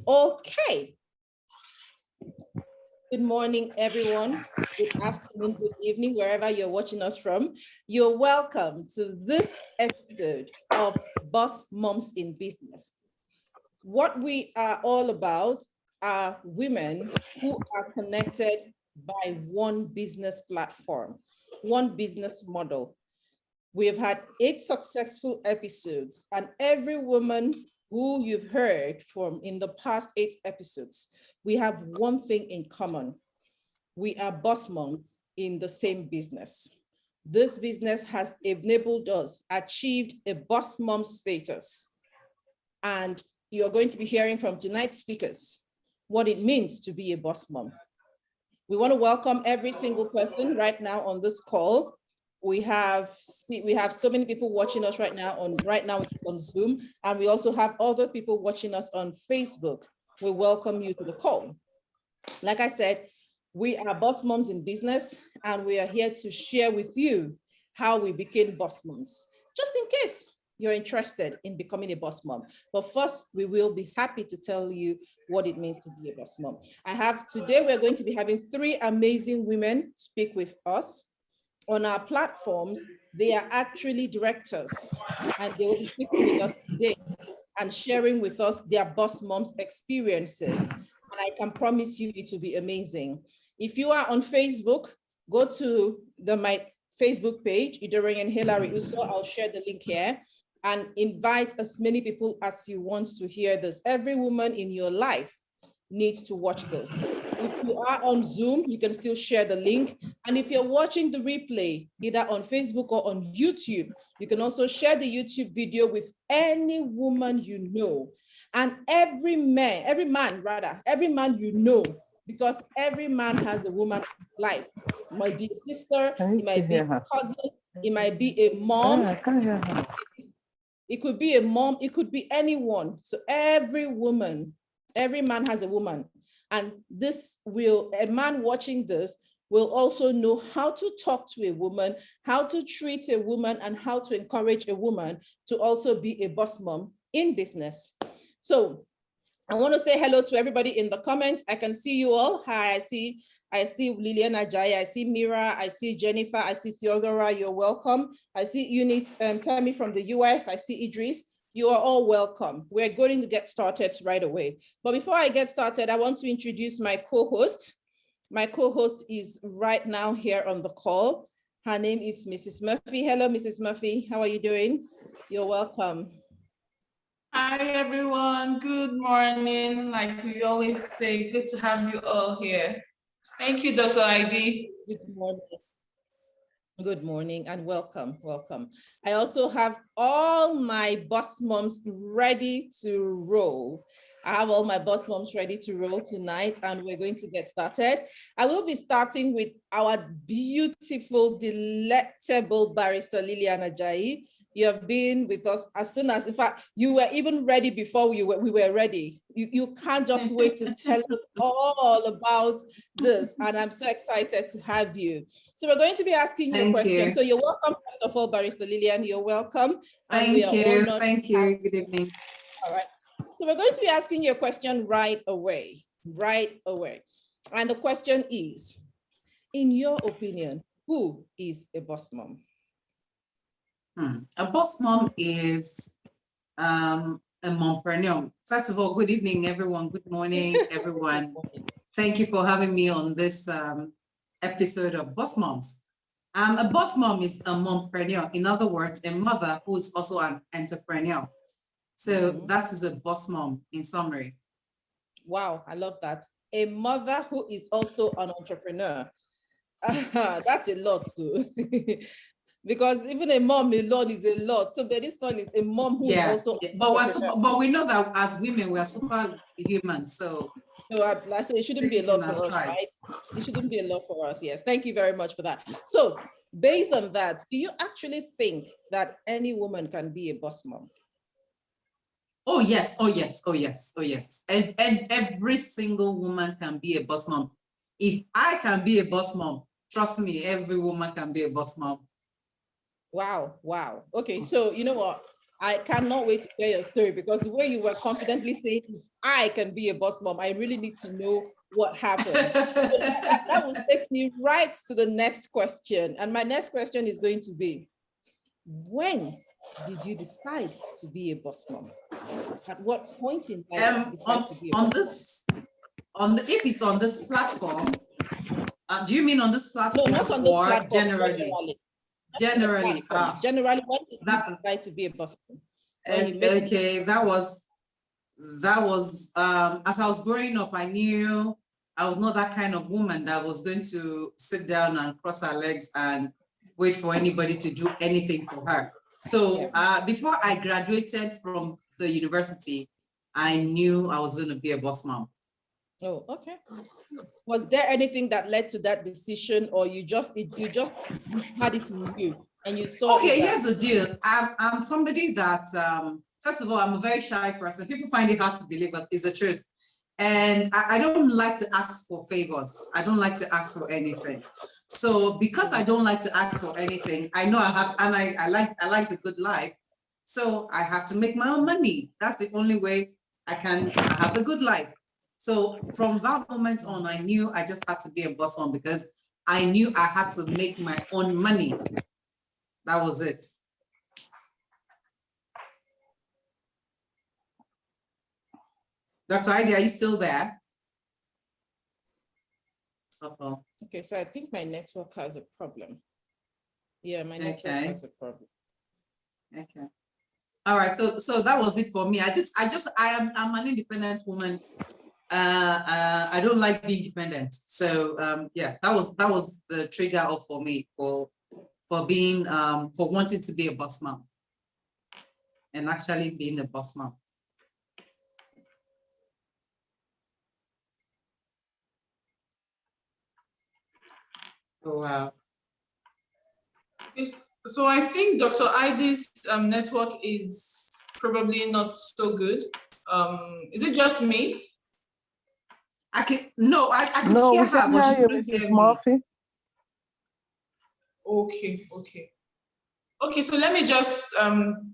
Okay. Good morning, everyone. Good afternoon, good evening, wherever you're watching us from. You're welcome to this episode of Boss Moms in Business. What we are all about are women who are connected by one business platform, one business model. We have had 8 successful episodes, and every woman who you've heard from in the past 8 episodes, we have one thing in common. We are boss moms in the same business. This business has enabled us, achieved a boss mom status. And you're going to be hearing from tonight's speakers what it means to be a boss mom. We want to welcome every single person right now on this call. We have so many people watching us right now it's on Zoom, and we also have other people watching us on Facebook. We welcome you to the call. Like I said, we are boss moms in business, and we are here to share with you how we became boss moms, just in case you're interested in becoming a boss mom. But first, we will be happy to tell you what it means to be a boss mom. Today, we're going to be having 3 amazing women speak with us. On our platforms, they are actually directors, and they will be speaking with us today and sharing with us their boss moms experiences. And I can promise you it will be amazing. If you are on Facebook, go to my Facebook page, Idori and Hilary Uso. I'll share the link here, and invite as many people as you want to hear this. Every woman in your life needs to watch this. If you are on Zoom, you can still share the link. And if you're watching the replay, either on Facebook or on YouTube, you can also share the YouTube video with any woman you know. And every man you know, because every man has a woman in his life. It might be a sister, it might be a cousin, it might be a mom. It could be a mom, it could be anyone. So every man has a woman. And a man watching this will also know how to talk to a woman, how to treat a woman, and how to encourage a woman to also be a boss mom in business. So I want to say hello to everybody in the comments. I can see you all. Hi, I see Liliana Jaya, I see Mira, I see Jennifer, I see Theodora, you're welcome. I see Eunice Tammy from the US, I see Idris. You are all welcome. We're going to get started right away. But before I get started, I want to introduce my co-host. My co-host is right now here on the call. Her name is Mrs. Murphy. Hello, Mrs. Murphy. How are you doing? You're welcome. Hi, everyone. Good morning. Like we always say, good to have you all here. Thank you, Dr. ID. Good morning. Good morning and welcome. I also have all my boss moms ready to roll. I have all my boss moms ready to roll tonight, and we're going to get started. I will be starting with our beautiful, delectable barrister, Liliana Ajayi. You have been with us as soon as, in fact, you were even ready before we were ready. You can't just wait to tell us all about this. And I'm so excited to have you. So we're going to be asking you questions. So you're welcome, first of all, Barrister Lillian, you're welcome. Thank you. Good evening. All right. So we're going to be asking you a question right away. And the question is, in your opinion, who is a boss mom? A boss mom is a mompreneur. First of all, good evening, everyone. Good morning, everyone. Thank you for having me on this episode of Boss Moms. A boss mom is a mompreneur. In other words, a mother who is also an entrepreneur. So that is a boss mom in summary. Wow, I love that. A mother who is also an entrepreneur. That's a lot too. Because even a mom alone is a lot. So but this one is a mom who is also. But we know that as women, we are superhuman. So I say it shouldn't be a lot for us, right? It shouldn't be a lot for us. Yes, thank you very much for that. So based on that, do you actually think that any woman can be a boss mom? Oh yes. And every single woman can be a boss mom. If I can be a boss mom, trust me, every woman can be a boss mom. Wow. Okay, so you know what? I cannot wait to hear your story, because the way you were confidently saying, if I can be a boss mom, I really need to know what happened. So that will take me right to the next question. And my next question is going to be, when did you decide to be a boss mom? At what point in life did you decide to be a boss mom? If it's on this platform, do you mean on this platform? No, not on this or platform. Generally, Generally, when did you decide to be a boss mom? Okay, that was as I was growing up, I knew I was not that kind of woman that was going to sit down and cross her legs and wait for anybody to do anything for her. So before I graduated from the university, I knew I was going to be a boss mom. Oh, okay. Was there anything that led to that decision, or you just had it in you and you saw? Okay, here's the deal. I'm somebody that first of all, I'm a very shy person. People find it hard to believe, but it's the truth. And I don't like to ask for favors. I don't like to ask for anything. So because I don't like to ask for anything, I know I have, and I like the good life. So I have to make my own money. That's the only way I have the good life. So from that moment on, I knew I just had to be a boss mom, because I knew I had to make my own money. That was it. Dr. Heidi, are you still there? Uh-oh. Okay, so I think my network has a problem. Yeah, my network has a problem. Okay. All right. So that was it for me. I'm an independent woman. I don't like being dependent. So yeah, that was the trigger off for me for being for wanting to be a boss mom and actually being a boss mom. Oh, wow. So I think Dr. Heidi's network is probably not so good. Is it just me? I can hear we her, can but she hear you, couldn't hear Mrs. me. Murphy. Okay, so let me just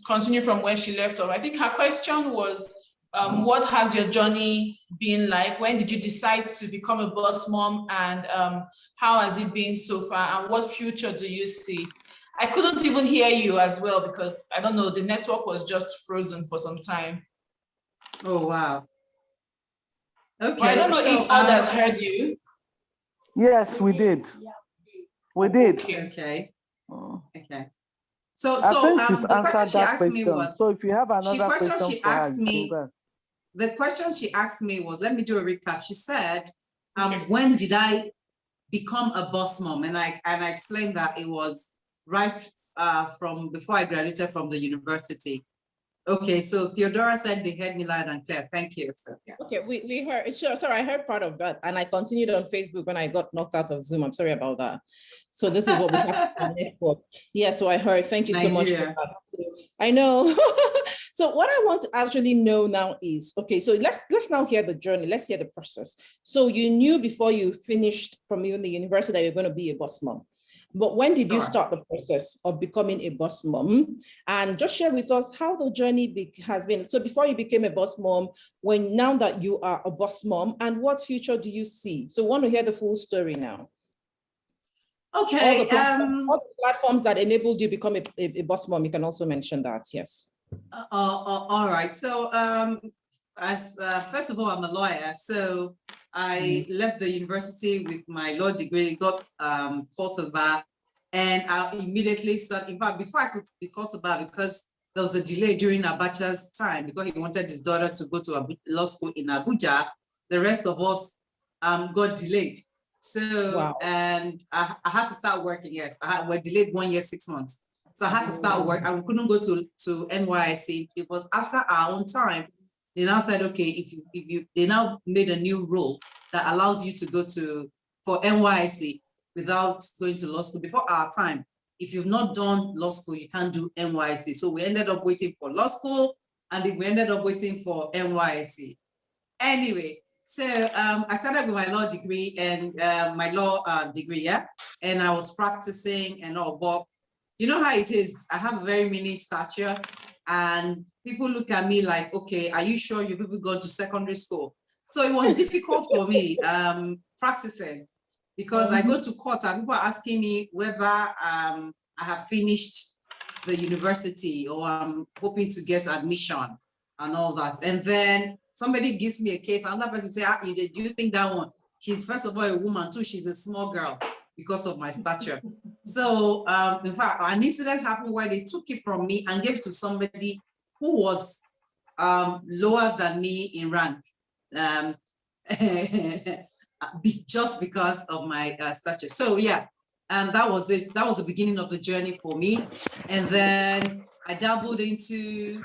continue from where she left off. I think her question was, what has your journey been like? When did you decide to become a boss mom, and how has it been so far, and what future do you see? I couldn't even hear you as well, because I don't know, the network was just frozen for some time. Oh, wow. Okay. Well, I don't know if others heard you. Yes, we did. We did. Okay. Oh. Okay. So I think she's the question answered she that asked me question. was, So if you have another question she for her, asked you me, can go. the question she asked me was, let me do a recap. She said, when did I become a boss mom? And I explained that it was right from before I graduated from the university. Okay, so Theodora said they heard me loud and clear. Thank you. So, yeah. Okay, we heard, sure, sorry, I heard part of that, and I continued on Facebook when I got knocked out of Zoom. I'm sorry about that. So this is what we have on network. Yeah, so I heard, thank you so much for that. I know. So what I want to actually know now is, okay, so let's now hear the journey. Let's hear the process. So you knew before you finished from even the university that you're going to be a boss mom. But when did you start the process of becoming a boss mom? And just share with us how the journey has been. So before you became a boss mom, now that you are a boss mom, and what future do you see? So I want to hear the full story now. Okay. All the platforms that enabled you become a boss mom, you can also mention that, yes. All right. So first of all, I'm a lawyer. So I left the university with my law degree, got called to the bar, and I immediately started. In fact, before I could be called to bar, because there was a delay during Abacha's time, because he wanted his daughter to go to a law school in Abuja, the rest of us got delayed. So, wow. And I had to start working, yes. We're delayed 1 year, 6 months. So I had to start work. I couldn't go to NYSC. It was after our own time. They now said, okay, if you they now made a new rule that allows you to go for NYSC without going to law school before our time. If you've not done law school, you can't do NYSC. So we ended up waiting for law school, and then we ended up waiting for NYSC. Anyway, so I started with my law degree and my law degree, yeah, and I was practicing and all, but you know how it is. I have a very mini stature, and people look at me like, okay, are you sure you people go to secondary school? So it was difficult for me practicing, because I go to court and people are asking me whether I have finished the university or I'm hoping to get admission and all that. And then somebody gives me a case, another person say, do you think that one? She's first of all a woman too, she's a small girl because of my stature. So in fact, an incident happened where they took it from me and gave it to somebody who was lower than me in rank, just because of my stature. So yeah, that was it. That was the beginning of the journey for me. And then I dabbled into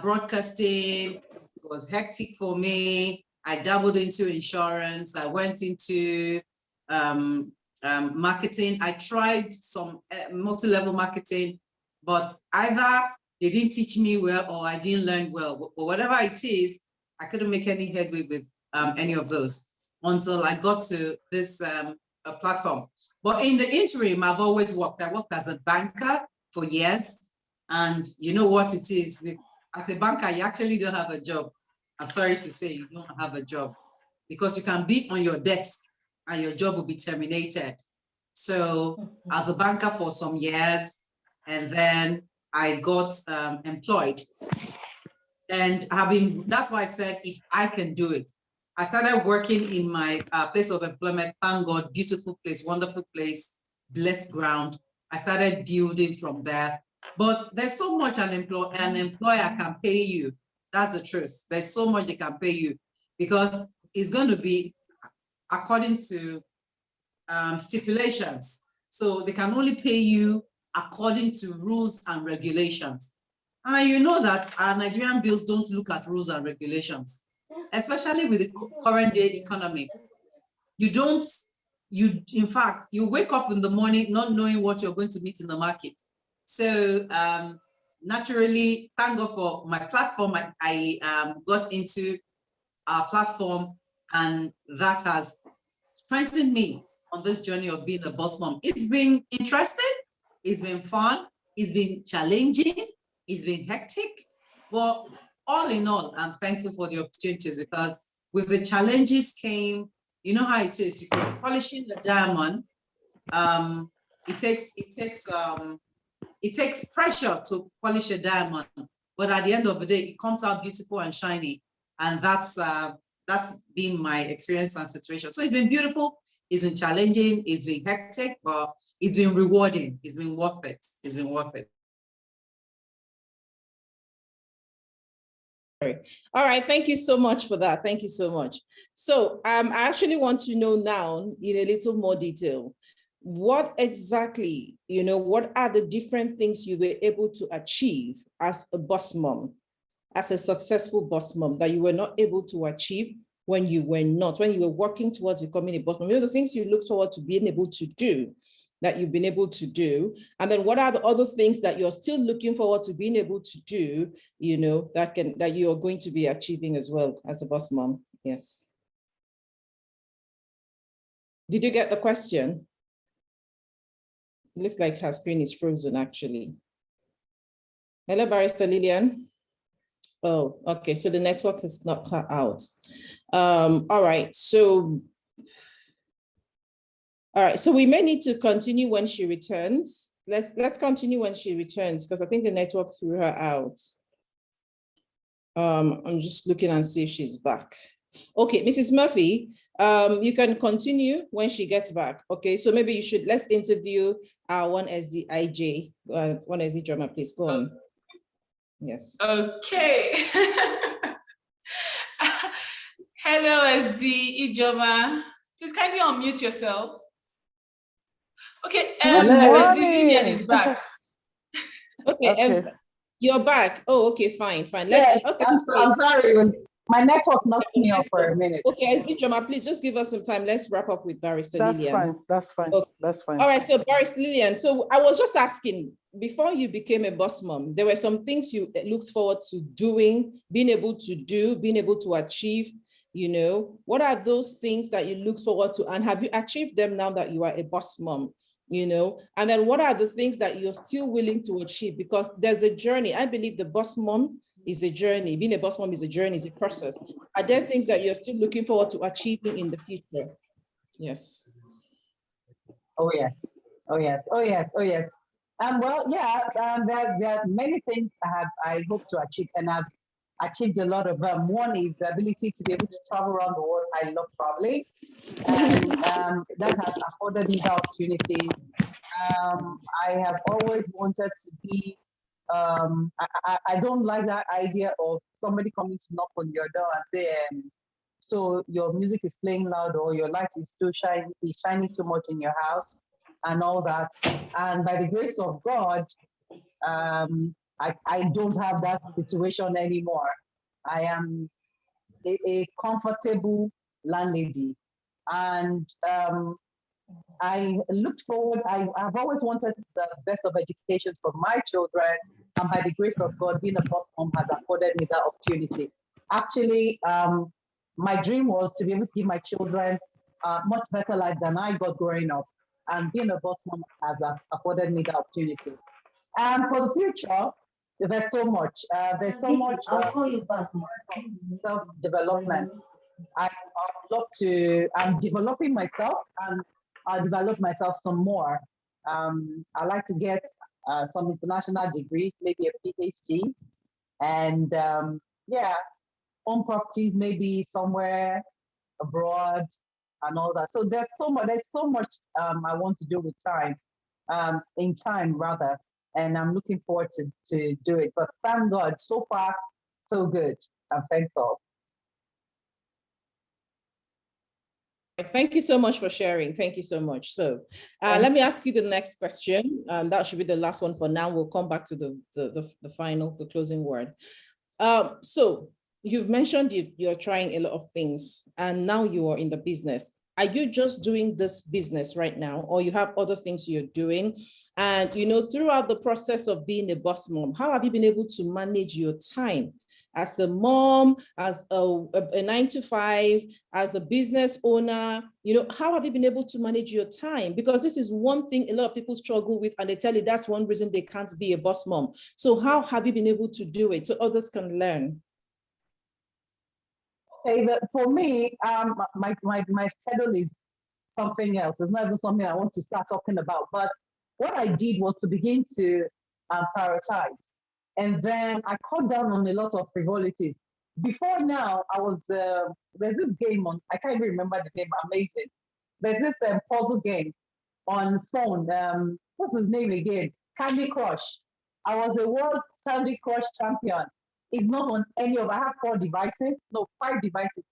broadcasting. It was hectic for me. I dabbled into insurance. I went into marketing. I tried some multi-level marketing, but either they didn't teach me well or I didn't learn well. But whatever it is, I couldn't make any headway with any of those until I got to this platform. But in the interim, I've always worked. I worked as a banker for years. And you know what it is? As a banker, you actually don't have a job. I'm sorry to say you don't have a job, because you can be on your desk and your job will be terminated. So as a banker for some years, and then I got employed. And that's why I said, if I can do it. I started working in my place of employment. Thank God, beautiful place, wonderful place, blessed ground. I started building from there. But there's so much an employer can pay you. That's the truth. There's so much they can pay you, because it's going to be according to stipulations. So they can only pay you according to rules and regulations. And you know that our Nigerian bills don't look at rules and regulations, especially with the current day economy. In fact, you wake up in the morning not knowing what you're going to meet in the market. So naturally, thank God for my platform. I got into our platform, and that has strengthened me on this journey of being a boss mom. It's been interesting, it's been fun, it's been challenging, it's been hectic, but all in all, I'm thankful for the opportunities, because with the challenges came, you know how it is, if you're polishing the diamond, it takes pressure to polish a diamond, but at the end of the day, it comes out beautiful and shiny. And that's been my experience and situation. So it's been beautiful, it's been challenging, it's been hectic, but it's been rewarding, it's been worth it, it's been worth it. All right, thank you so much for that. Thank you so much. So I actually want to know now in a little more detail, what exactly, what are the different things you were able to achieve as a boss mom, as a successful boss mom, that you were not able to achieve when you were working towards becoming a boss mom? The things you look forward to being able to do that you've been able to do, and then what are the other things that you're still looking forward to being able to do, that you're going to be achieving as well as a boss mom? Yes. Did you get the question? It looks like her screen is frozen, actually. Hello, Barrister Lillian. Oh, okay, so the network is not cut out. All right, so we may need to continue when she returns. Let's continue when she returns, because I think the network threw her out. I'm just looking and see if she's back. Okay, Mrs. Murphy, you can continue when she gets back. Okay, so maybe let's interview our 1SD IJ, 1SD drama, please go on. Yes. Okay. Hello, SD Ijoma. Please kindly unmute yourself. Okay, SD Lillian is back. Okay. You're back. Oh, okay, fine. Yes, okay. I'm sorry. My network knocked me off for a minute. Okay, SD Drama, please just give us some time. Let's wrap up with Barrister Lillian. That's fine. Okay. That's fine. All right, so Barrister Lillian, so I was just asking, before you became a boss mom, there were some things you looked forward to doing, being able to do, being able to achieve, what are those things that you look forward to, and have you achieved them now that you are a boss mom? you know? And then what are the things that you're still willing to achieve? Because there's a journey. I believe the boss mom is a journey. Being a boss mom is a journey, is a process. Are there things that you're still looking forward to achieving in the future? Yes. Oh yes, oh yes, oh yes, oh yes. Well, yeah, there are many things I hope to achieve, and I've achieved a lot of them. One is the ability to be able to travel around the world. I love traveling, and that has afforded me the opportunity. I have always wanted to be. I don't like that idea of somebody coming to knock on your door and say, so your music is playing loud or your light is too shiny, is shining too much in your house and all that. And by the grace of God, I don't have that situation anymore. I am a comfortable landlady. And I looked forward, I've always wanted the best of education for my children. And by the grace of God, being a boss mom has afforded me that opportunity. Actually, my dream was to be able to give my children much better life than I got growing up. And being a boss mom has afforded me the opportunity. And for the future, there's so much. There's so much self-development. I would love to, I'm developing myself and I'll develop myself some more. I like to get some international degrees, maybe a PhD, and yeah, own properties maybe somewhere abroad and all that. So there's so much I want to do with time, in time rather, and I'm looking forward to do it. But thank God, so far, so good. I'm thankful. Thank you so much for sharing. Thank you so much. So let me ask you the next question. That should be the last one for now. We'll come back to the final, the closing word. So you've mentioned you're trying a lot of things and now you are in the business. Are you just doing this business right now, or you have other things you're doing? And, you know, throughout the process of being a boss mom, how have you been able to manage your time as a mom, as a 9-to-5, as a business owner? You know, how have you been able to manage your time? Because this is one thing a lot of people struggle with, and they tell you that's one reason they can't be a boss mom. So how have you been able to do it so others can learn? Okay, for me, my schedule is something else. It's not even something I want to start talking about. But what I did was to begin to prioritize. And then I cut down on a lot of frivolities. Before now, I was, there's this game on, I can't even remember the game, amazing. There's this puzzle game on phone. What's his name again? Candy Crush. I was a world Candy Crush champion. It's not on any of, I have 4 devices, no, 5 devices,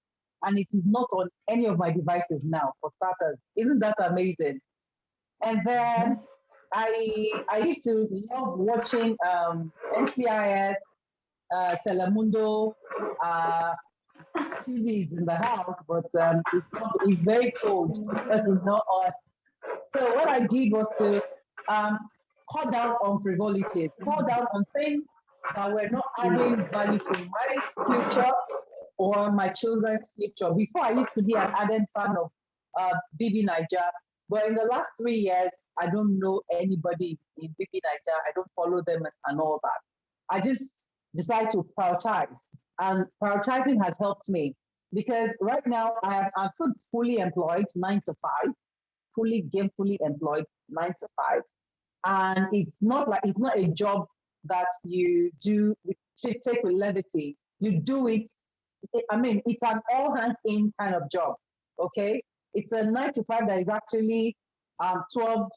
and it is not on any of my devices now, for starters. Isn't that amazing? And then I used to love watching NCIS, Telemundo, TVs in the house, but it's very cold because it's not on. So what I did was to cut down on frivolities, cut down on things that were not adding value to my future or my children's future. Before, I used to be an ardent fan of BB Niger, but in the last 3 years, I don't know anybody in BB Niger. I don't follow them and all that. I just decided to prioritize, and prioritizing has helped me because right now I'm fully employed, 9 to 5, fully gainfully employed, 9 to 5, and it's not a job that you do take with levity. You do it. I mean, it's an all hands in kind of job. Okay, it's a 9 to 5 that is actually 12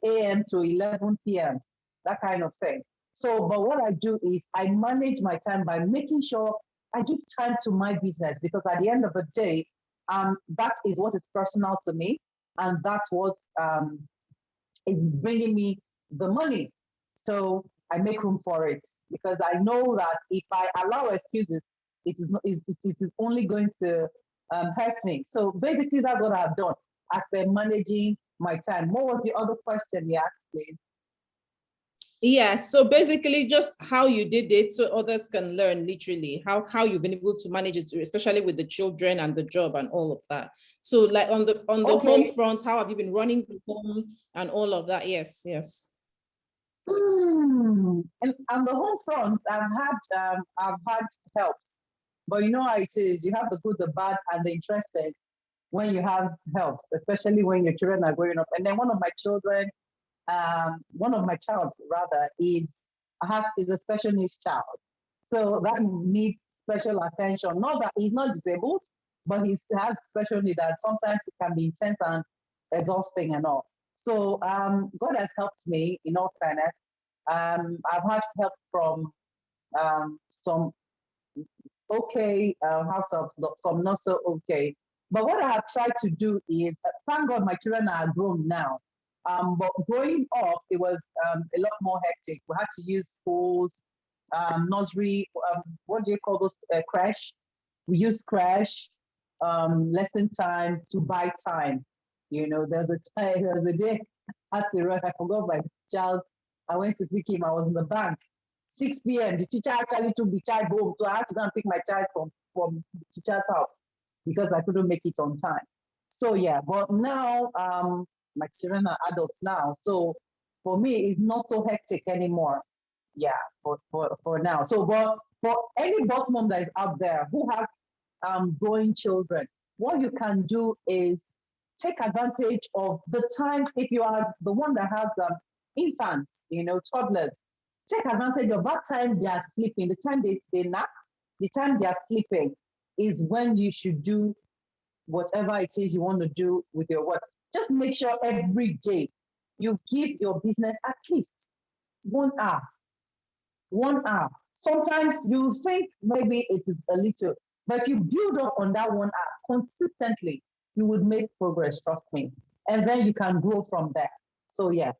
a.m. to 11 p.m. That kind of thing. So, but what I do is I manage my time by making sure I give time to my business, because at the end of the day, that is what is personal to me, and that's what is bringing me the money. So I make room for it, because I know that if I allow excuses, it is only going to hurt me. So basically, that's what I've done as per managing my time. What was the other question you asked, please? Yeah, so basically just how you did it so others can learn literally how you've been able to manage it, especially with the children and the job and all of that. So like on the home front, how have you been running the home and all of that? Yes, yes. And on the home front, I've had helps, but you know how it is. You have the good, the bad, and the interesting when you have helps, especially when your children are growing up. And then one of my child rather is a special needs child, so that needs special attention. Not that he's not disabled, but he has special need that sometimes it can be intense and exhausting and all. So God has helped me in all fairness. I've had help from some okay house helps, some not so okay. But what I have tried to do is, thank God my children are grown now. But growing up, it was a lot more hectic. We had to use schools, nursery, what do you call those, crash? We use crash, lesson time to buy time. You know, there was a day I had to run, I forgot my child. I went to pick him, I was in the bank. 6 p.m. The teacher actually took the child home. So I had to go and pick my child from the teacher's house because I couldn't make it on time. So yeah, but now my children are adults now. So for me, it's not so hectic anymore. Yeah, for now. So but for any boss mom that is out there who has growing children, what you can do is take advantage of the times if you are the one that has infants, you know, toddlers. Take advantage of that time they are sleeping, the time they nap, the time they are sleeping is when you should do whatever it is you want to do with your work. Just make sure every day you give your business at least 1 hour. 1 hour. Sometimes you think maybe it is a little, but if you build up on that 1 hour consistently, you would make progress, trust me. And then you can grow from there. So yeah.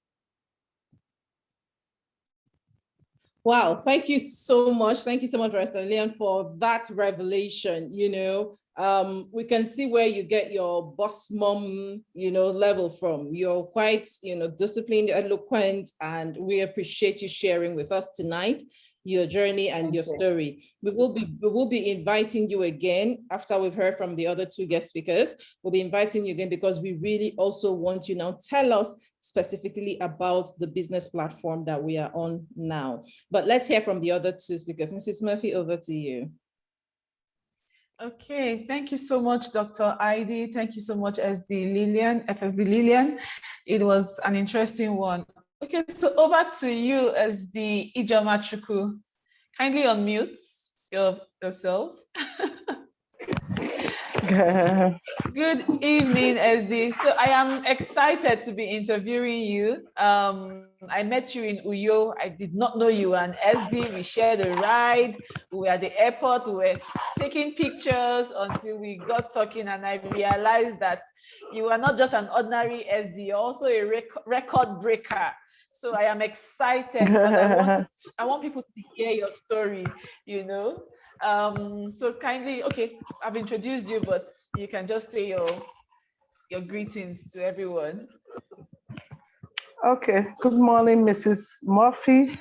Wow, thank you so much. Thank you so much, Pastor Leon, for that revelation. We can see where you get your boss mom, level from. You're quite, disciplined, eloquent, and we appreciate you sharing with us tonight your journey and your story. We will be inviting you again after we've heard from the other two guest speakers. We'll be inviting you again because we really also want you now tell us specifically about the business platform that we are on now. But let's hear from the other two speakers. Mrs. Murphy, over to you. Okay, thank you so much, Dr. Heidi. Thank you so much, FSD Lillian. It was an interesting one. Okay, so over to you as the Ijoma Chuku. Kindly unmute yourself. Good evening, SD. So I am excited to be interviewing you. I met you in Uyo. I did not know you were an SD. We shared a ride. We were at the airport. We were taking pictures until we got talking, and I realized that you are not just an ordinary SD, you're also a record breaker. So I am excited because I want people to hear your story, So kindly, okay, I've introduced you, but you can just say your greetings to everyone. Okay, good morning, Mrs. Murphy.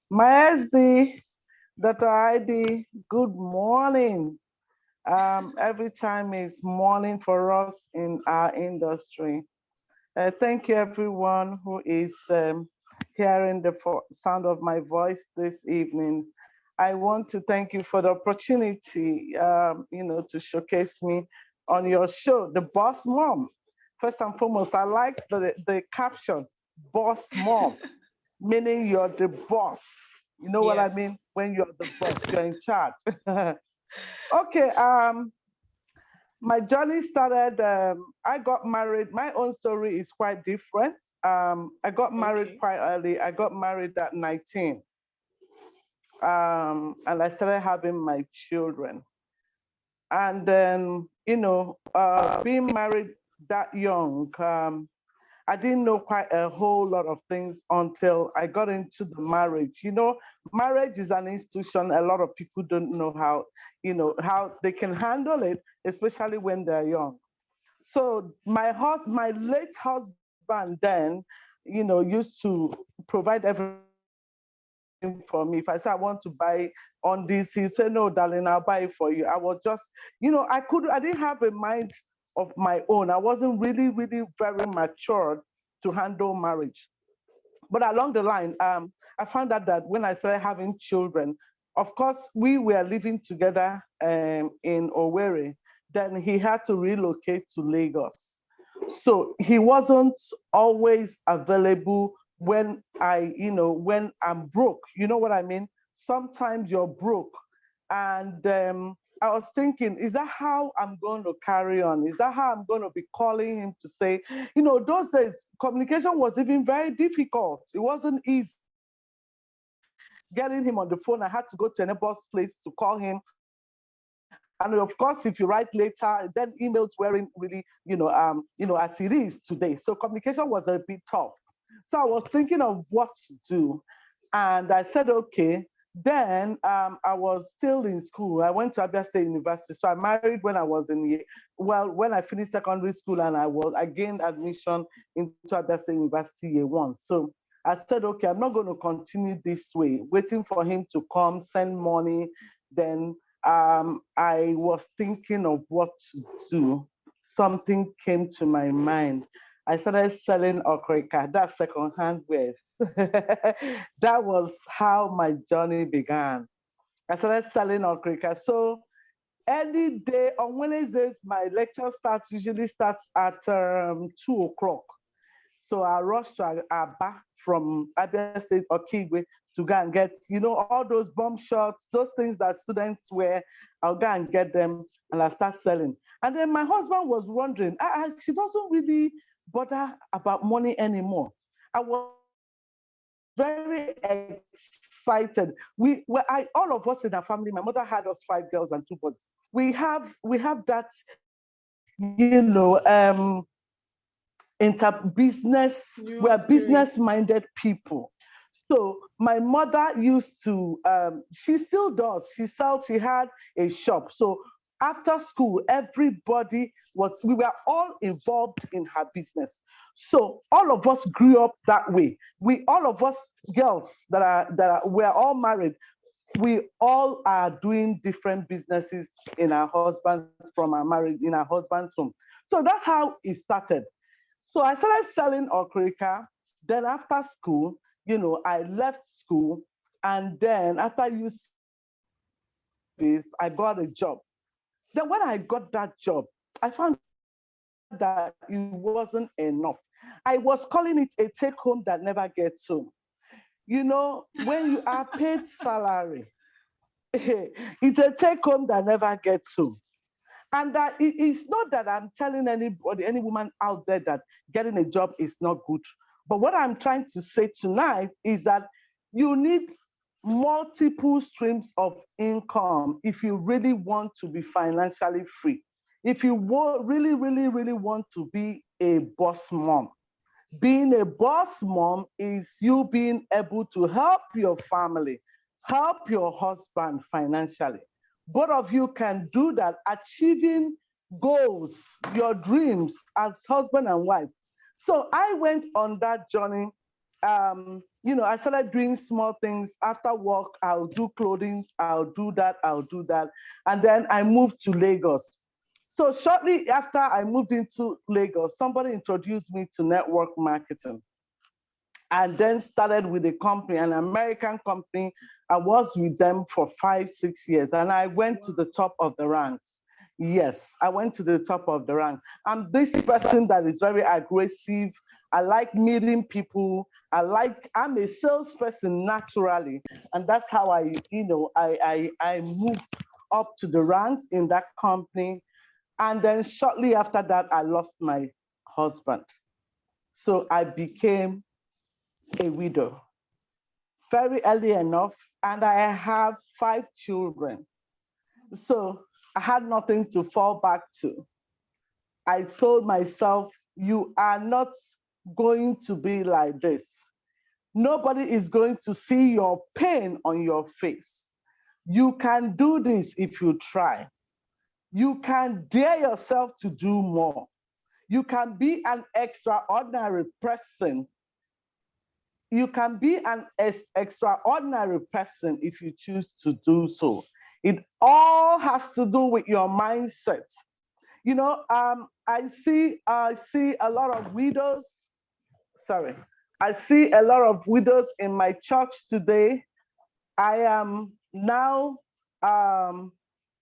My SD, Dr. Heidi, good morning. Every time is morning for us in our industry. Thank you, everyone who is hearing the sound of my voice this evening. I want to thank you for the opportunity, to showcase me on your show, The Boss Mom. First and foremost, I like the caption, Boss Mom, meaning you're the boss. You know what I mean? When you're the boss, you're in charge. Okay, my journey started, I got married. My own story is quite different. I got married quite early. I got married at 19. And I started having my children. And then, being married that young, I didn't know quite a whole lot of things until I got into the marriage. Marriage is an institution. A lot of people don't know how they can handle it, especially when they're young. So my late husband then, used to provide everything for me. If I say I want to buy on this, he said, no, darling, I'll buy it for you. I was just, I didn't have a mind of my own. I wasn't really, really very matured to handle marriage. But along the line, I found out that when I started having children, of course, we were living together in Owerri. Then he had to relocate to Lagos. So he wasn't always available when when I'm broke. You know what I mean? Sometimes you're broke. And I was thinking, is that how I'm going to carry on? Is that how I'm going to be calling him to say, those days, communication was even very difficult. It wasn't easy. Getting him on the phone, I had to go to a neighbor's place to call him. And of course, if you write later, then emails weren't really, as it is today. So communication was a bit tough. So I was thinking of what to do. And I said, okay. Then I was still in school. I went to Abia State University. So I married when I was when I finished secondary school, and I gained admission into Abia State University year one. So I said, okay, I'm not going to continue this way, waiting for him to come, send money. Then I was thinking of what to do. Something came to my mind. I started selling okrika, that's secondhand wares. That was how my journey began. I started selling okrika. So any day on Wednesdays, my lecture usually starts at 2 o'clock. So I rushed to Aba from Abia State or Kigwe to go and get, all those bomb shots, those things that students wear. I'll go and get them and I start selling. And then my husband was wondering, she doesn't really bother about money anymore. I was very excited. All of us in our family, my mother had us 5 girls and 2 boys. We have that, business, we're business-minded people. So my mother used to, she still does, she had a shop. So after school, we were all involved in her business. So all of us grew up that way. All of us girls we're all married. We all are doing different businesses in our husbands from our marriage, in our husband's home. So that's how it started. So I started selling okrika. Then after school, I left school. And then after this, I got a job. Then when I got that job, I found that it wasn't enough. I was calling it a take home that never gets home. When you are paid salary, it's a take home that never gets home. And that it's not that I'm telling anybody, any woman out there, that getting a job is not good. But what I'm trying to say tonight is that you need multiple streams of income if you really want to be financially free. If you really, really, really want to be a boss mom. Being a boss mom is you being able to help your family, help your husband financially. Both of you can do that, achieving goals, your dreams as husband and wife. So I went on that journey. I started doing small things. After work, I'll do clothing, I'll do that. And then I moved to Lagos. So shortly after I moved into Lagos, somebody introduced me to network marketing. And then started with a company, an American company. I was with them for 5-6 years, and I went to the top of the ranks. Yes, I went to the top of the rank. I'm this person that is very aggressive. I like meeting people. I'm a salesperson naturally, and that's how I moved up to the ranks in that company. And then shortly after that, I lost my husband. So I became a widow very early enough, and I have 5 children. So I had nothing to fall back to. I told myself, you are not going to be like this. Nobody is going to see your pain on your face. You can do this if you try. You can dare yourself to do more. You can be an extraordinary person you can be an extraordinary person if you choose to do so. It all has to do with your mindset. You know, I see a lot of widows. Sorry, I see a lot of widows in my church today. I am now,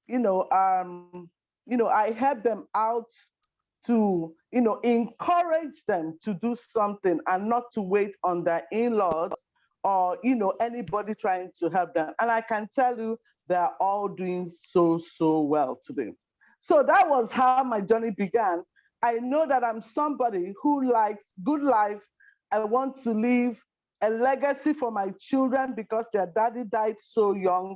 you know, I help them out to, encourage them to do something and not to wait on their in-laws or, anybody trying to help them. And I can tell you, they're all doing so well today. So that was how my journey began. I know that I'm somebody who likes good life. I want to leave a legacy for my children because their daddy died so young.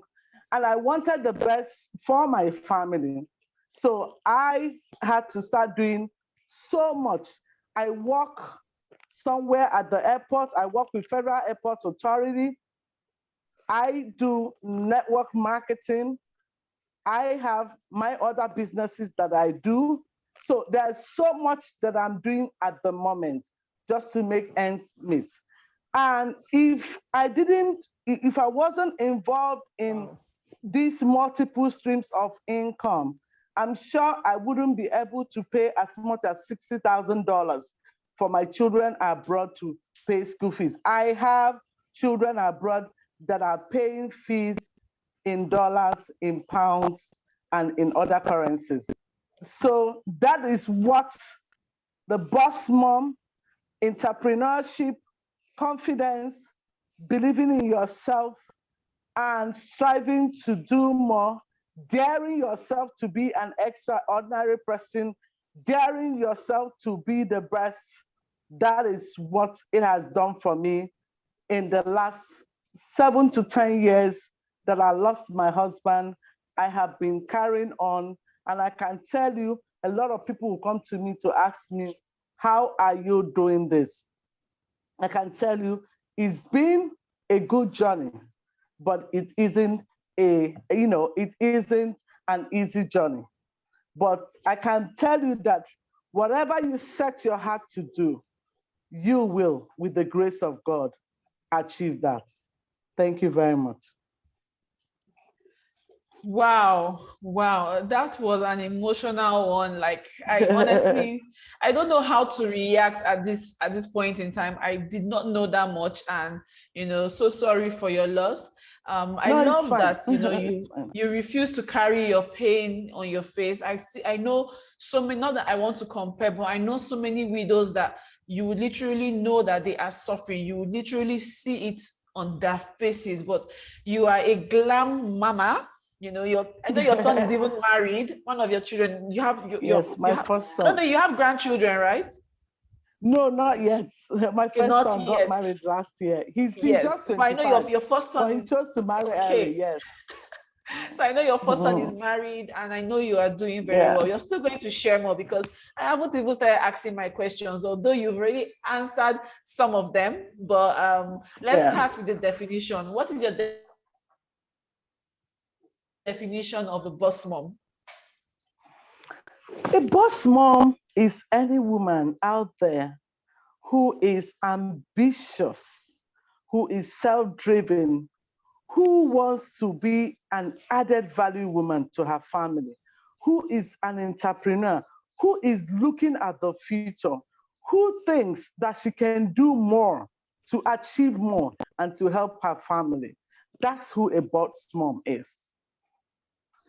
And I wanted the best for my family. So I had to start doing so much. I work somewhere at the airport. I work with Federal Airport Authority. I do network marketing. I have my other businesses that I do. So there's so much that I'm doing at the moment just to make ends meet. And if I wasn't involved in these multiple streams of income, I'm sure I wouldn't be able to pay as much as $60,000 for my children abroad to pay school fees. I have children abroad that are paying fees in dollars, in pounds, and in other currencies. So that is what the boss mom, entrepreneurship, confidence, believing in yourself, and striving to do more, daring yourself to be an extraordinary person, daring yourself to be the best. That is what it has done for me in the last 7 to 10 years that I lost my husband. I have been carrying on, and I can tell you, a lot of people will come to me to ask me, how are you doing this? I can tell you, it's been a good journey, but it isn't it isn't an easy journey. But I can tell you that whatever you set your heart to do, you will, with the grace of God, achieve that. Thank you very much. Wow, that was an emotional one. Like, I honestly, I don't know how to react at this point in time. I did not know that much, and so sorry for your loss. I No, love that It's you refuse to carry your pain on your face. I know so many, not that I want to compare, but I know so many widows that you would literally know that they are suffering. You would literally see it on their faces, but you are a glam mama. I know your son is even married. One of your children, yes, my first son. I don't know, you have grandchildren, right? No, not yet. My Okay, first not son got yet. married last year. He's Yes, just but I 25. know your first son but he is chose to marry okay. early, yes. So I know your first son is married, and I know you are doing very well. You're still going to share more because I haven't even started asking my questions, although you've already answered some of them. But let's start with the definition. What is your definition of a boss mom? A boss mom is any woman out there who is ambitious, who is self-driven, who wants to be an added value woman to her family, who is an entrepreneur, who is looking at the future, who thinks that she can do more to achieve more and to help her family. That's who a boss mom is.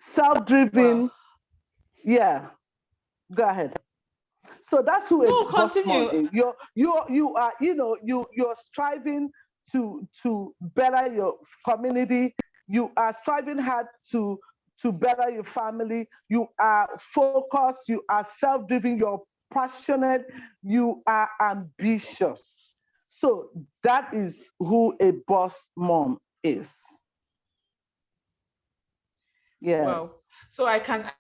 Self-driven, Wow. yeah, go ahead. So that's who a boss mom Continue. is. You're striving to better your community. You are striving hard to better your family. You are focused. You are self-driven. You're passionate. You are ambitious. So that is who a boss mom is. Yes. Wow. So I can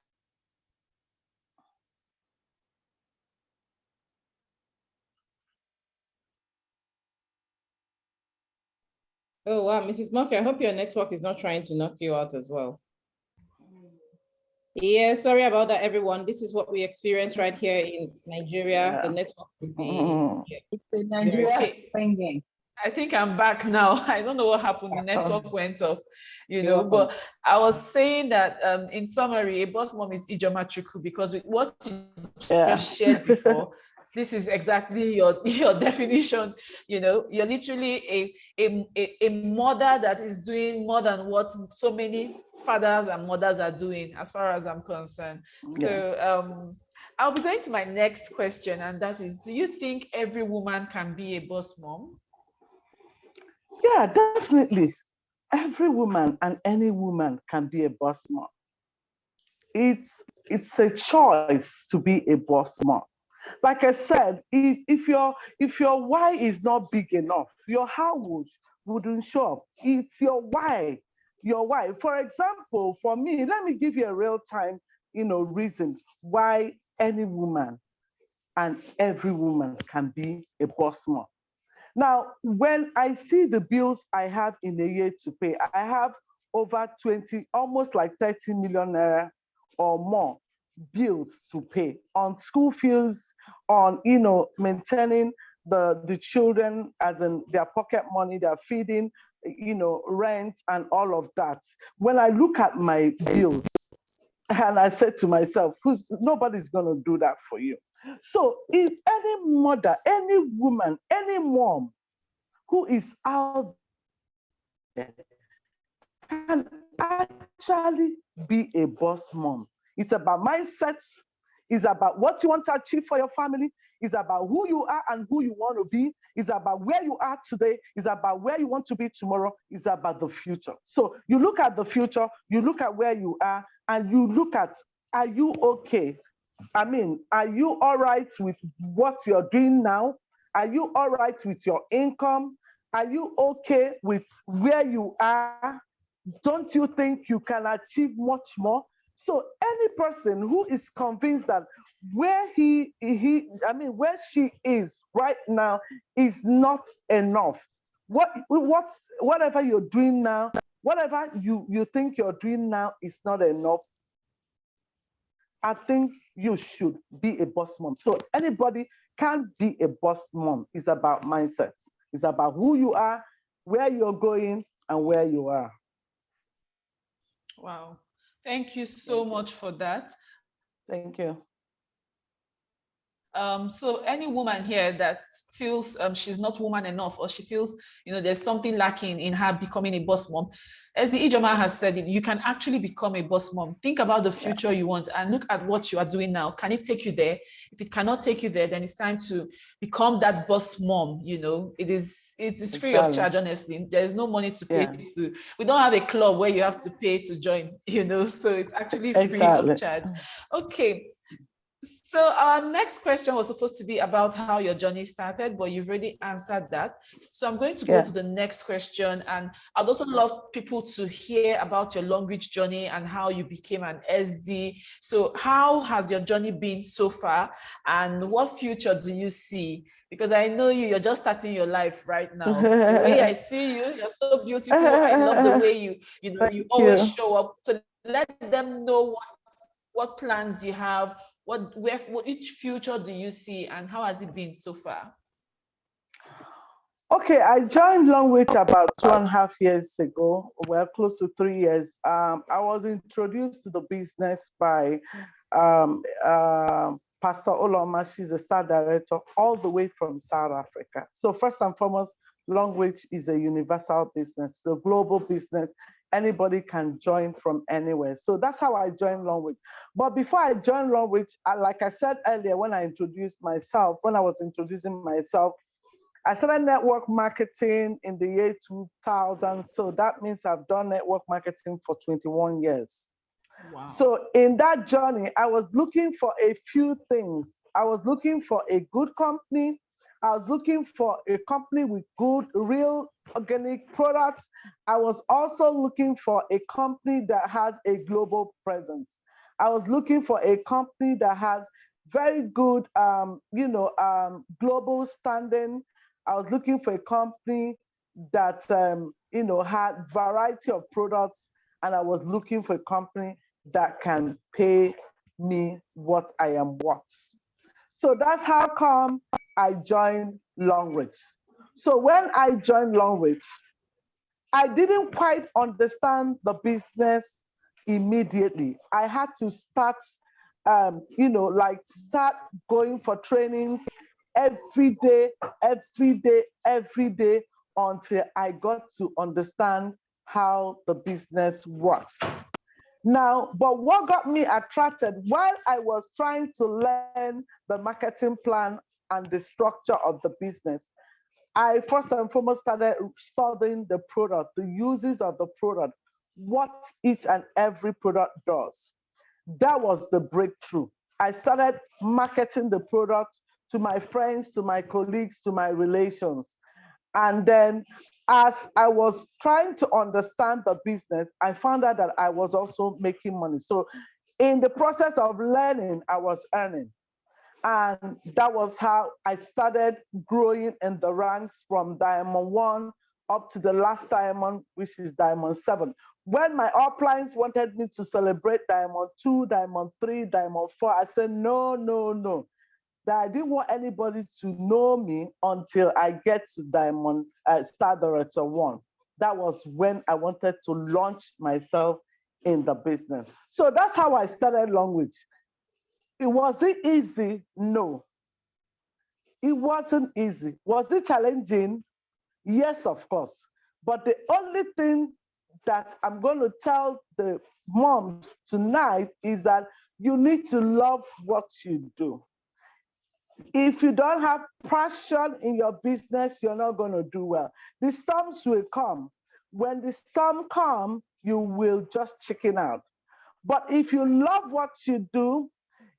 Oh, wow, Mrs. Murphy, I hope your network is not trying to knock you out as well. Yeah, sorry about that, everyone. This is what we experience right here in Nigeria. The network will be It's a Nigeria thinking. I think I'm back now. I don't know what happened. The network went off, You're but I was saying that in summary, a boss mom is Ijomachuku, because with what you just shared before, this is exactly your definition. You're literally a mother that is doing more than what so many fathers and mothers are doing, as far as I'm concerned. So I'll be going to my next question, and that is, do you think every woman can be a boss mom? Yeah, definitely. Every woman and any woman can be a boss mom. It's a choice to be a boss mom. Like I said, if your why is not big enough, your how wouldn't show up. It's your why. Your why. For example, for me, let me give you a real time, reason why any woman and every woman can be a boss mom. Now, when I see the bills I have in a year to pay, I have over 20, almost like 30 million naira or more bills to pay on school fees, on maintaining the children, as in their pocket money, they're feeding, rent and all of that. When I look at my bills, and I said to myself, nobody's gonna do that for you. So if any mother, any woman, any mom who is out there can actually be a boss mom. It's about mindsets. It's about what you want to achieve for your family. It's about who you are and who you want to be. It's about where you are today. It's about where you want to be tomorrow. It's about the future. So you look at the future, you look at where you are, and you look at, are you okay? I mean, are you all right with what you're doing now? Are you all right with your income? Are you okay with where you are? Don't you think you can achieve much more? So any person who is convinced that where she is right now is not enough. Whatever you're doing now, whatever you think you're doing now is not enough, I think you should be a boss mom. So anybody can be a boss mom. It's about mindset. It's about who you are, where you're going, and where you are. Wow. Thank you so much for that. Thank you. So any woman here that feels she's not woman enough, or she feels there's something lacking in her becoming a boss mom, as the Ijoma has said, you can actually become a boss mom. Think about the future you want and look at what you are doing now. Can it take you there? If it cannot take you there, then it's time to become that boss mom. It's free of charge, honestly. There is no money to pay to. We don't have a club where you have to pay to join, so it's actually free of charge. Okay. So our next question was supposed to be about how your journey started, but you've already answered that. So I'm going to go to the next question, and I'd also love people to hear about your long reach journey and how you became an SD. So how has your journey been so far, and what future do you see? Because I know you're just starting your life right now. The way I see you, you're so beautiful. I love the way you always show up. So let them know what plans you have. Which future do you see, and how has it been so far? Okay, I joined Long Reach about 2.5 years ago. Well, close to 3 years. I was introduced to the business by Pastor Oloma. She's a star director all the way from South Africa. So first and foremost, Long Reach is a universal business, a global business. Anybody can join from anywhere. So that's how I joined Long Reach. But before I joined Long Reach, like I said earlier, when I was introducing myself, I started network marketing in the year 2000. So that means I've done network marketing for 21 years. Wow. So in that journey, I was looking for a few things. I was looking for a good company. I was looking for a company with good, real organic products. I was also looking for a company that has a global presence. I was looking for a company that has very good, global standing. I was looking for a company that, had variety of products, and I was looking for a company that can pay me what I am worth. So that's how come I joined Long Reach. So when I joined Longreach, I didn't quite understand the business immediately. I had to start, start going for trainings every day, every day, until I got to understand how the business works. Now, but what got me attracted while I was trying to learn the marketing plan and the structure of the business, I first and foremost started studying the product, the uses of the product, what each and every product does. That was the breakthrough. I started marketing the product to my friends, to my colleagues, to my relations. And then as I was trying to understand the business, I found out that I was also making money. So in the process of learning, I was earning. And that was how I started growing in the ranks from Diamond 1 up to the last Diamond, which is Diamond 7. When my uplines wanted me to celebrate Diamond 2, Diamond 3, Diamond 4, I said, no, no, no. That I didn't want anybody to know me until I get to Diamond Star Director 1. That was when I wanted to launch myself in the business. So that's how I started Longreach. Was it easy? No. It wasn't easy. Was it challenging? Yes, of course. But the only thing that I'm going to tell the moms tonight is that you need to love what you do. If you don't have passion in your business, you're not going to do well. The storms will come. When the storm comes, you will just chicken out. But if you love what you do,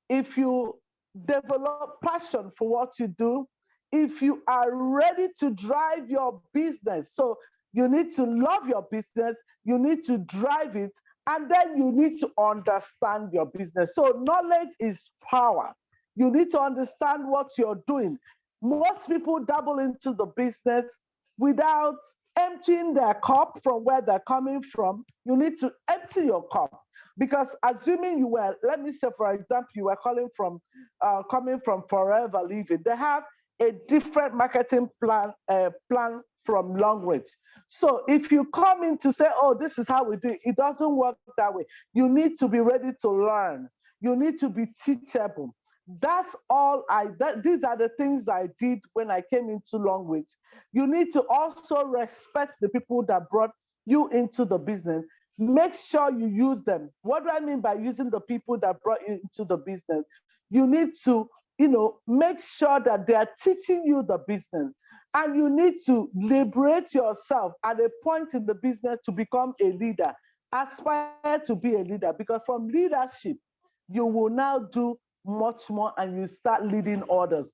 if you develop passion for what you do, if you are ready to drive your business, so you need to love your business, you need to drive it, and then you need to understand your business. So knowledge is power. You need to understand what you're doing. Most people dabble into the business without emptying their cup from where they're coming from. You need to empty your cup. Because assuming you were, let me say, for example, you were coming from Forever Living, they have a different marketing plan from Longreach. So if you come in to say, oh, this is how we do it, it doesn't work that way. You need to be ready to learn. You need to be teachable. That's all these are the things I did when I came into Longreach. You need to also respect the people that brought you into the business. Make sure you use them. What do I mean by using the people that brought you into the business? You need to, make sure that they are teaching you the business. And you need to liberate yourself at a point in the business to become a leader. Aspire to be a leader, because from leadership, you will now do much more and you start leading others.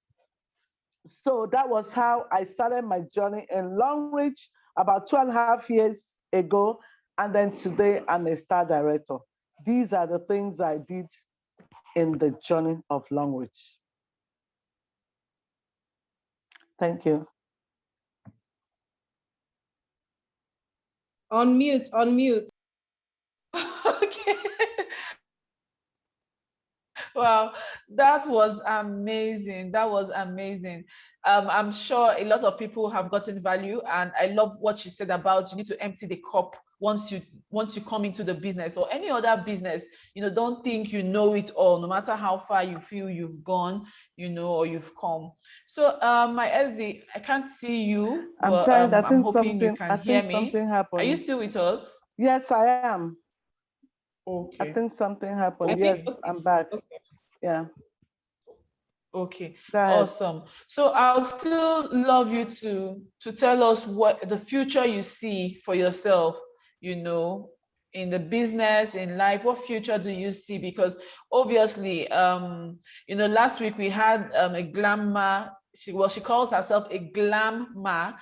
So that was how I started my journey in Longreach about 2.5 years ago. And then today I'm a star director. These are the things I did in the journey of Longreach. Thank you. Unmute, unmute. Okay. Wow, that was amazing. That was amazing. I'm sure a lot of people have gotten value, and I love what you said about you need to empty the cup once you come into the business or any other business. Don't think you know it all, no matter how far you feel you've gone, or you've come. So my SD, I can't see you, but I'm hoping you can hear me. Something happened. Are you still with us? Yes, I am. Okay. I think something happened. Yes, I'm back. Okay. Yeah. Okay, awesome. So I'll still love you to tell us what the future you see for yourself, in the business, in life. What future do you see? Because obviously, last week we had a glamour. She calls herself a glam ma,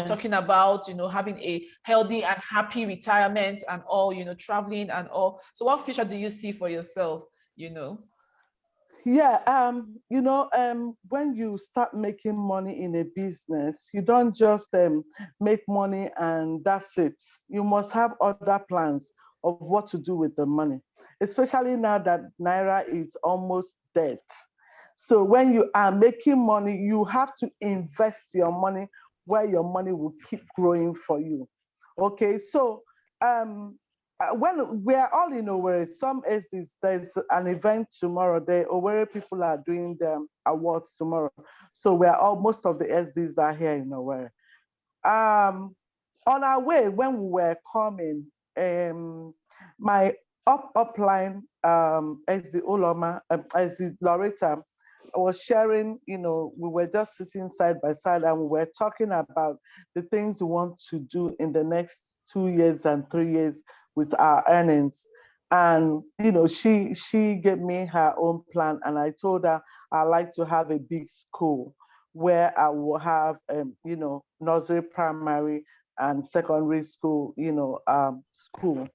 talking about, having a healthy and happy retirement and all, traveling and all. So what future do you see for yourself, Yeah, when you start making money in a business, you don't just make money and that's it. You must have other plans of what to do with the money, especially now that Naira is almost dead. So when you are making money, you have to invest your money where your money will keep growing for you. Okay, so when we are all in Owerri, some SDs, there's an event tomorrow. The Owerri people are doing the awards tomorrow. So we are all, most of the SDs are here in Owerri. On our way, when we were coming, my upline, as the Oloma, as the Loretta, was sharing, we were just sitting side by side and we were talking about the things we want to do in the next 2 years and 3 years with our earnings. And, she gave me her own plan and I told her I like to have a big school where I will have, nursery, primary, and secondary school, school,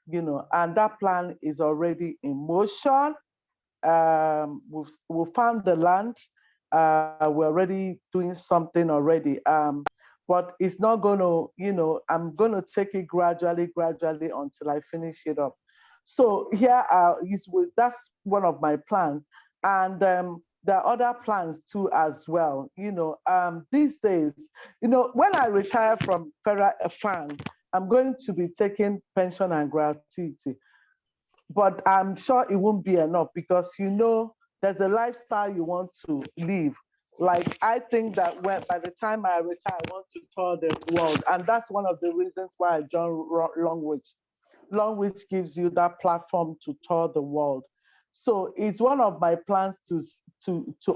and that plan is already in motion. We found the land. We're already doing something already. But it's not going to, I'm going to take it gradually until I finish it up. So here that's one of my plans. And there are other plans too as well. These days, when I retire from federal fund, I'm going to be taking pension and gratuity. But I'm sure it won't be enough because there's a lifestyle you want to live. Like I think that by the time I retire, I want to tour the world, and that's one of the reasons why I joined Longreach. Longreach gives you that platform to tour the world. So it's one of my plans to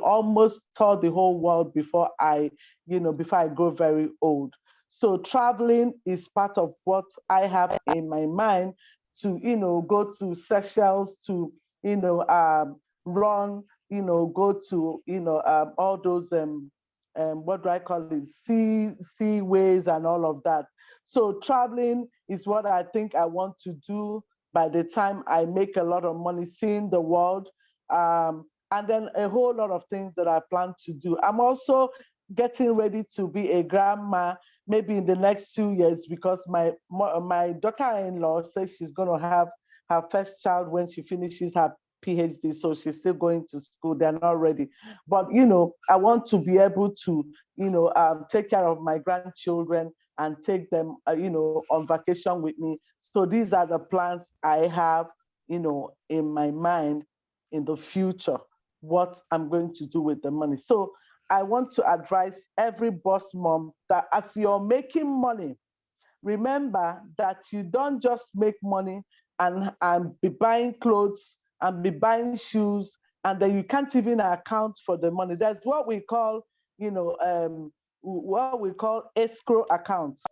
almost tour the whole world before I grow very old. So traveling is part of what I have in my mind to, go to Seychelles, to, run, go to, all those, what do I call it, seaways and all of that. So traveling is what I think I want to do by the time I make a lot of money, seeing the world, and then a whole lot of things that I plan to do. I'm also getting ready to be a grandma maybe in the next 2 years because my daughter-in-law says she's going to have her first child when she finishes her PhD, so she's still going to school. They're not ready. But, I want to be able to, take care of my grandchildren and take them, on vacation with me. So these are the plans I have, in my mind in the future, what I'm going to do with the money. So I want to advise every boss mom that as you're making money, remember that you don't just make money and be buying clothes and be buying shoes, and then you can't even account for the money. That's what we call, escrow accounts.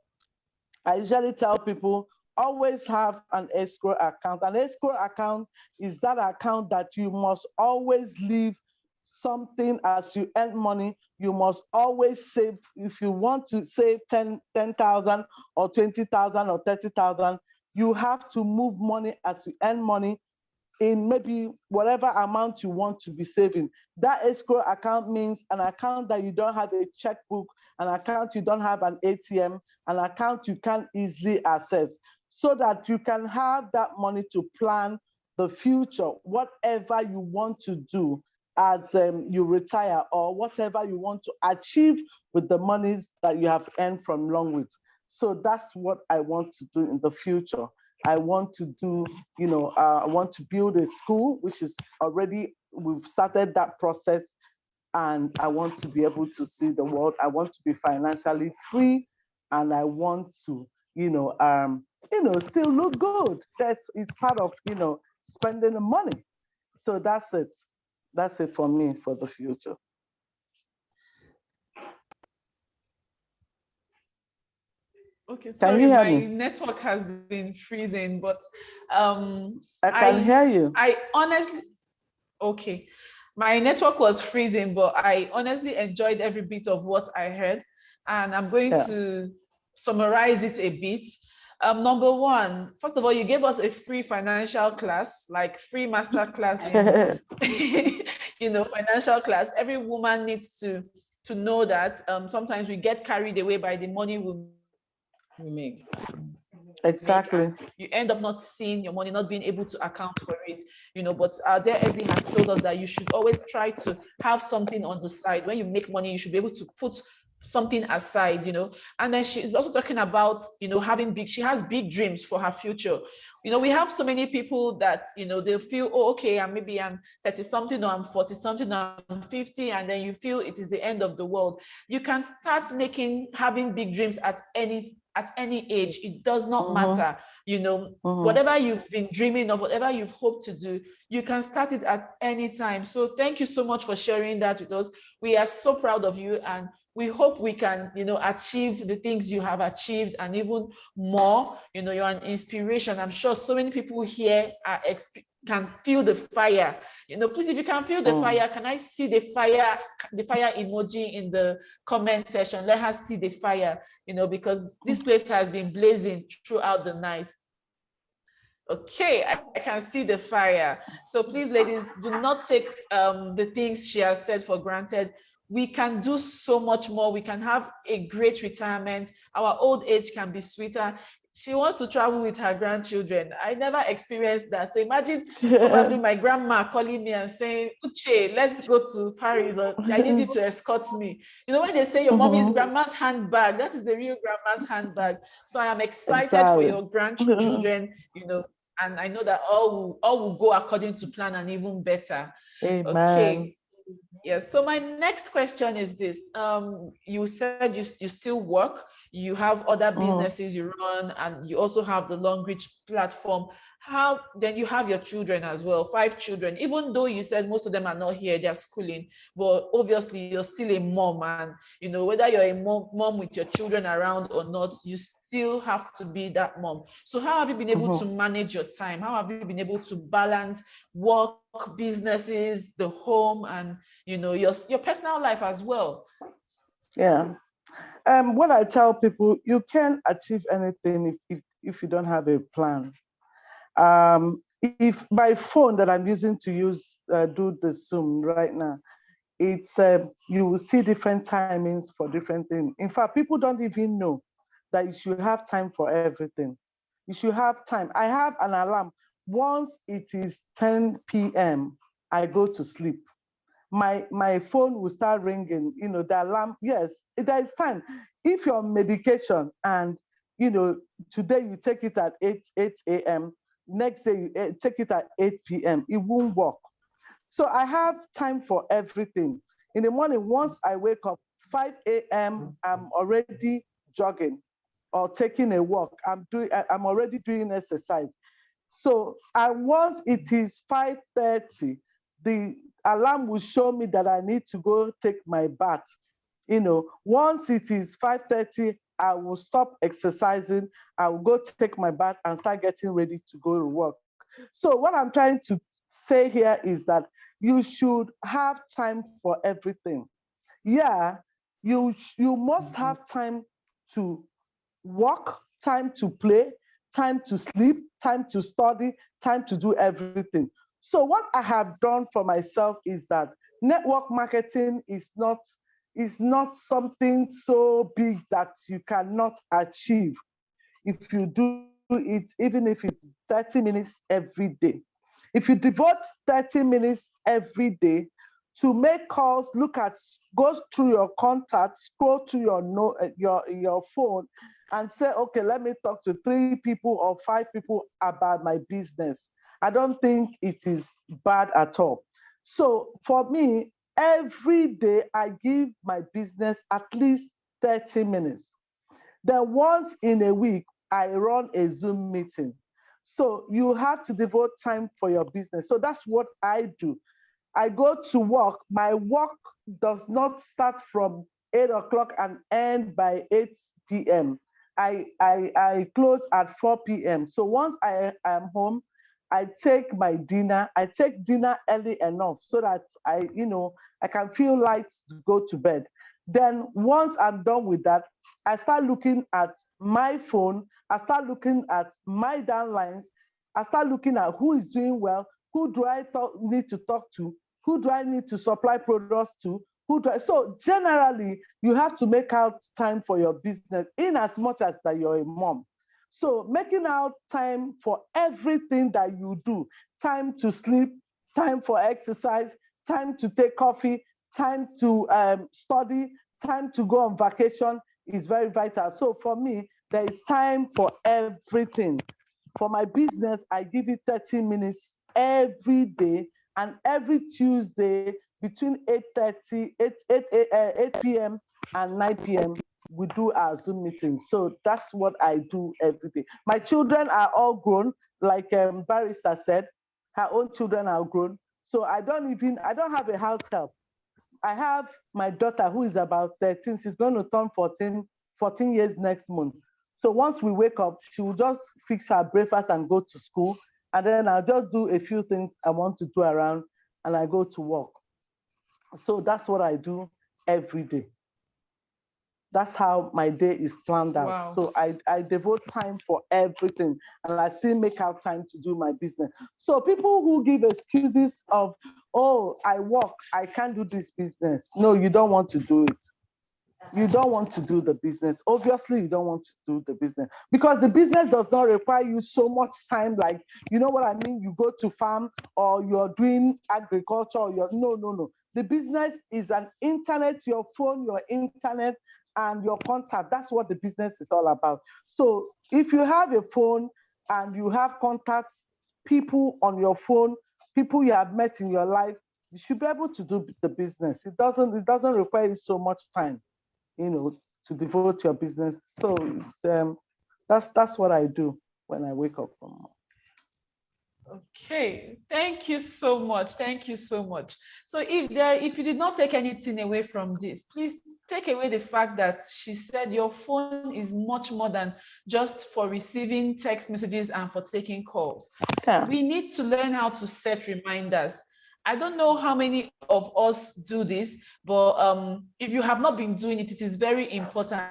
I usually tell people, always have an escrow account. An escrow account is that account that you must always leave something as you earn money. You must always save. If you want to save 10,000 or 20,000 or 30,000, you have to move money as you earn money in maybe whatever amount you want to be saving. That escrow account means an account that you don't have a checkbook, an account you don't have an ATM, an account you can't easily access, so that you can have that money to plan the future, whatever you want to do as you retire, or whatever you want to achieve with the monies that you have earned from Longreach. So that's what I want to do in the future. I want to do, I want to build a school, which is already, we've started that process, and I want to be able to see the world. I want to be financially free, and I want to, still look good. It's part of, spending the money. So that's it. That's it for me for the future. Okay, Can sorry, you hear my me? network has been freezing, but I can hear you. I honestly, okay, my network was freezing, but I honestly enjoyed every bit of what I heard, and I'm going to summarize it a bit. Number one, first of all, you gave us a free financial class, like free master class in, financial class. Every woman needs to know that sometimes we get carried away by the money we make. Exactly. You end up not seeing your money, not being able to account for it, but our dear SD has told us that you should always try to have something on the side. When you make money, you should be able to put something aside, and then she's also talking about, she has big dreams for her future. We have so many people that, they feel, oh, okay, and maybe I'm 30 something, or I'm 40 something, or I'm 50, and then you feel it is the end of the world. You can start having big dreams at any age. It does not matter, whatever you've been dreaming of, whatever you've hoped to do, you can start it at any time. So thank you so much for sharing that with us. We are so proud of you, and we hope we can, achieve the things you have achieved and even more. You're an inspiration. I'm sure so many people here can feel the fire. Please, if you can feel the fire, can I see the fire emoji in the comment section? Let us see the fire, because this place has been blazing throughout the night. Okay, I can see the fire. So please, ladies, do not take the things she has said for granted. We can do so much more. We can have a great retirement. Our old age can be sweeter. She wants to travel with her grandchildren. I never experienced that. So imagine probably my grandma calling me and saying, Uche, let's go to Paris, or I need you to escort me. When they say your mommy's grandma's handbag, that is the real grandma's handbag. So I am excited for your grandchildren, and I know that all will go according to plan and even better. Amen. Okay. Yes. So my next question is this. You said you still work, you have other businesses you run, and you also have the Long Reach platform. How then you have your children as well, 5 children, even though you said most of them are not here, they're schooling, but obviously you're still a mom, and whether you're a mom with your children around or not, you still have to be that mom. So how have you been able to manage your time? How have you been able to balance work, businesses, the home, and your personal life as well? Yeah. What I tell people, you can achieve anything if you don't have a plan. If my phone that I'm using to do the Zoom right now, it's you will see different timings for different things. In fact, people don't even know that you should have time for everything. You should have time. I have an alarm. Once it is 10 p.m., I go to sleep. My phone will start ringing, the alarm. Yes, there is time. If you're on medication and, today you take it at 8 a.m., next day you take it at 8 p.m., it won't work. So I have time for everything. In the morning, once I wake up, 5 a.m., I'm already jogging or taking a walk. I'm already doing exercise. So once it is 5:30, the alarm will show me that I need to go take my bath. Once it is 5:30, I will stop exercising. I will go take my bath and start getting ready to go to work. So what I'm trying to say here is that you should have time for everything. Yeah, you must have time to work, time to play, time to sleep, time to study, time to do everything. So what I have done for myself is that network marketing is not something so big that you cannot achieve if you do it, even if it's 30 minutes every day. If you devote 30 minutes every day to make calls, go through your contacts, scroll through your phone, and say, okay, let me talk to 3 people or 5 people about my business. I don't think it is bad at all. So for me, every day I give my business at least 30 minutes. Then once in a week, I run a Zoom meeting. So you have to devote time for your business. So that's what I do. I go to work. My work does not start from 8 o'clock and end by 8 p.m. I close at 4 p.m. So once I am home, I take my dinner. I take dinner early enough so that I can feel light to go to bed. Then once I'm done with that, I start looking at my phone. I start looking at my downlines. I start looking at who is doing well, who do I need to talk to, who do I need to supply products to, so generally, you have to make out time for your business in as much as that you're a mom. So making out time for everything that you do, time to sleep, time for exercise, time to take coffee, time to study, time to go on vacation is very vital. So for me, there is time for everything. For my business, I give it 30 minutes every day, and every Tuesday between 8 p.m. and 9 p.m. we do our Zoom meetings. So that's what I do every day. My children are all grown, like Barrister said, her own children are grown. So I don't have a house help. I have my daughter who is about 13. She's going to turn 14 years next month. So once we wake up, she will just fix her breakfast and go to school. And then I'll just do a few things I want to do around, and I go to work. So that's what I do every day. That's how my day is planned out. Wow. So I devote time for everything, and I still make out time to do my business. So people who give excuses of, oh, I work, I can't do this business. No, you don't want to do it. You don't want to do the business. Obviously, you don't want to do the business because the business does not require you so much time. Like, you know what I mean? You go to farm or you're doing agriculture. Or no. The business is an internet, your phone, your internet, and your contact. That's what the business is all about. So if you have a phone and you have contacts, people on your phone, people you have met in your life, you should be able to do the business. It doesn't require you so much time, to devote to your business. So it's, that's what I do when I wake up from. Okay, thank you so much. Thank you so much. So if you did not take anything away from this, please take away the fact that she said your phone is much more than just for receiving text messages and for taking calls. Yeah. We need to learn how to set reminders. I don't know how many of us do this, but if you have not been doing it, it is very important.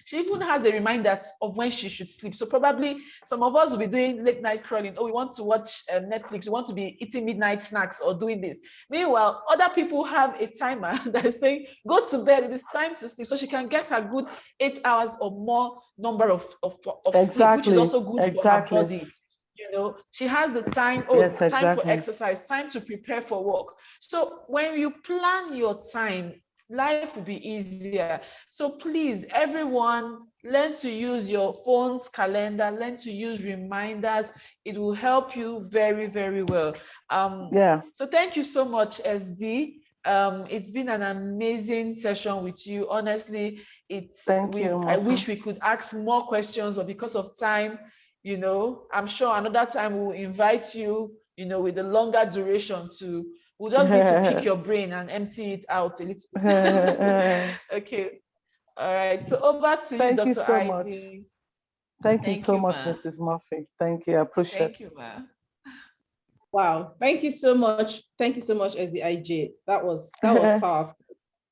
She even has a reminder of when she should sleep. So probably some of us will be doing late night crawling. Oh, we want to watch Netflix. We want to be eating midnight snacks or doing this. Meanwhile, other people have a timer that is saying, go to bed. It is time to sleep. So she can get her good 8 hours or more number of sleep, which is also good for her body. She has the time, time for exercise, time to prepare for work. So when you plan your time, life will be easier. So please, everyone, learn to use your phone's calendar, learn to use reminders. It will help you very, very well. So thank you so much, SD. It's been an amazing session with you. Honestly, I wish we could ask more questions, but because of time, I'm sure another time we'll invite you, with a longer duration to. We'll just need to pick your brain and empty it out a little bit. Okay. All right. So over to you, Dr. So ID. much. Thank you so much, Mrs. Murphy. Thank you. I appreciate it. Thank you, ma. Wow. Thank you so much. Thank you so much, SDIJ. That was powerful.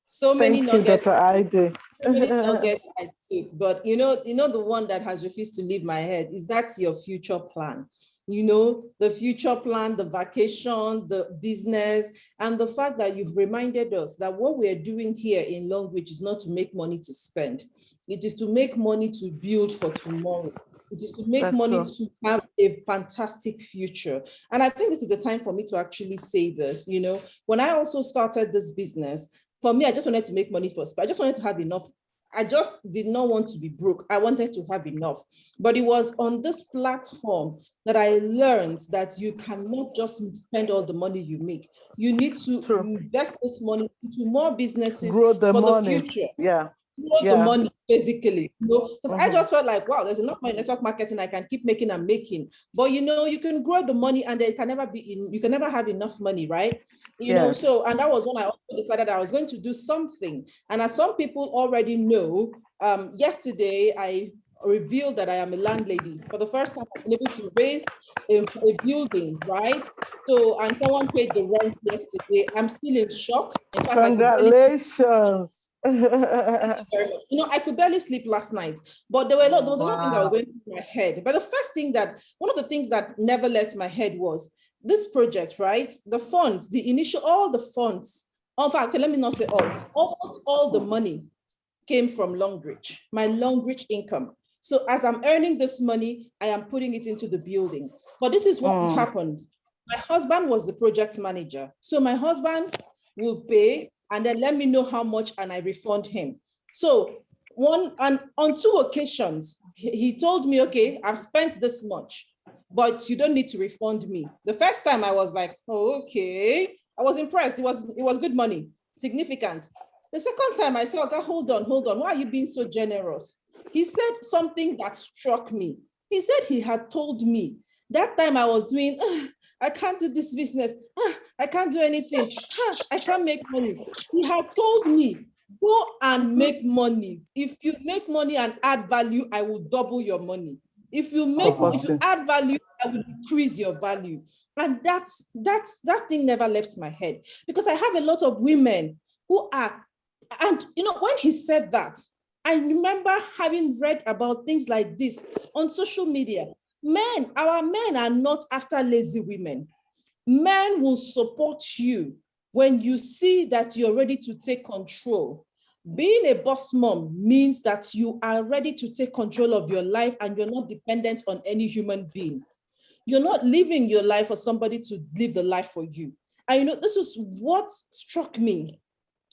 So many nuggets. Dr. ID. So many nuggets I took. But the one that has refused to leave my head is that your future plan. The future plan, the vacation, the business, and the fact that you've reminded us that what we're doing here in Longreach is not to make money to spend. It is to make money to build for tomorrow. It is to make money to have a fantastic future. And I think this is the time for me to actually say this. When I also started this business, for me, I just wanted to make money I just wanted to have enough. I just did not want to be broke. I wanted to have enough. But it was on this platform that I learned that you cannot just spend all the money you make. You need to invest this money into more businesses for the future. The money, basically, because I just felt like, wow, there's enough money in network marketing I can keep making and making. But you can grow the money and there can never you can never have enough money, right? So, and that was when I also decided I was going to do something. And as some people already know, yesterday I revealed that I am a landlady. For the first time, I've been able to raise a building, right? So, and someone paid the rent yesterday. I'm still in shock. In fact, congratulations. Thank you very much. I could barely sleep last night, but there was a lot of things that were going through my head. But one of the things that never left my head was this project, right? The funds, all the funds. In fact, okay, let me not say all. Almost all the money came from Longreach, my Longreach income. So as I'm earning this money, I am putting it into the building. But this is what happened. My husband was the project manager. So my husband will pay and then let me know how much and I refund him. So on 2 occasions, he told me, okay, I've spent this much, but you don't need to refund me. The first time I was like, oh, okay. I was impressed. It was good money, significant. The second time I said, okay, hold on. Why are you being so generous? He said something that struck me. He said he had told me that time I was doing, I can't do this business. I can't do anything. I can't make money. He had told me, go and make money. If you make money and add value, I will double your money. If you add value, I will increase your value. And that thing never left my head, because I have a lot of women who are, and when he said that, I remember having read about things like this on social media. Our men are not after lazy women. Men will support you when you see that you're ready to take control. Being a boss mom means that you are ready to take control of your life and you're not dependent on any human being. You're not living your life for somebody to live the life for you. And this was what struck me.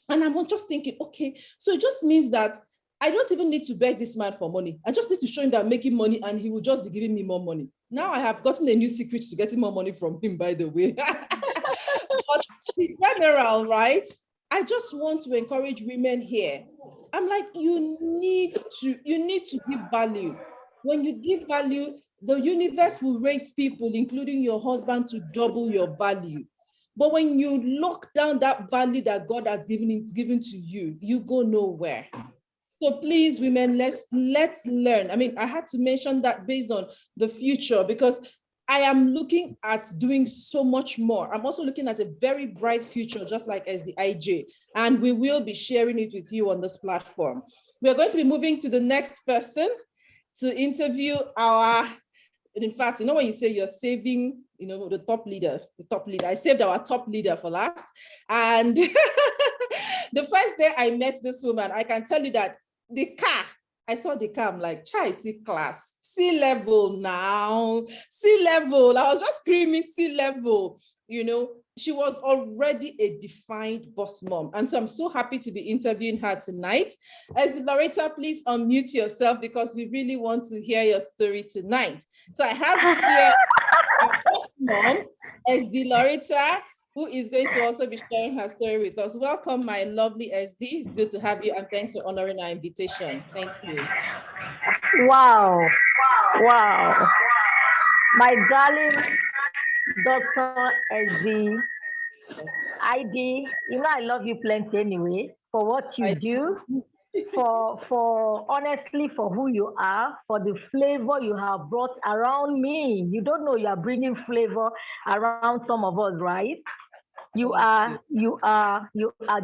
And I'm just thinking, okay, so it just means that I don't even need to beg this man for money. I just need to show him that I'm making money and he will just be giving me more money. Now I have gotten a new secret to getting more money from him, by the way. But in general, right? I just want to encourage women here. I'm like, you need to give value. When you give value, the universe will raise people, including your husband, to double your value. But when you lock down that value that God has given to you, you go nowhere. So please, women, let's learn. I mean, I had to mention that based on the future, because I am looking at doing so much more. I'm also looking at a very bright future, just like as the IJ, and we will be sharing it with you on this platform. We're going to be moving to the next person to interview in fact, when you say you're saving, the top leader, I saved our top leader for last. And the first day I met this woman, I can tell you that I saw the car, I'm like, chai, C-class, C-level now, C-level. I was just screaming C-level, She was already a defined boss mom. And so I'm so happy to be interviewing her tonight. As Loretta, please unmute yourself, because we really want to hear your story tonight. So I have here our boss mom, SD Loretta, who is going to also be sharing her story with us. Welcome, my lovely SD. It's good to have you, and thanks for honoring our invitation. Thank you. Wow. My darling Dr. SD, ID, I love you plenty anyway, for what you do, for honestly, for who you are, for the flavor you have brought around me. You don't know you are bringing flavor around some of us, right? You are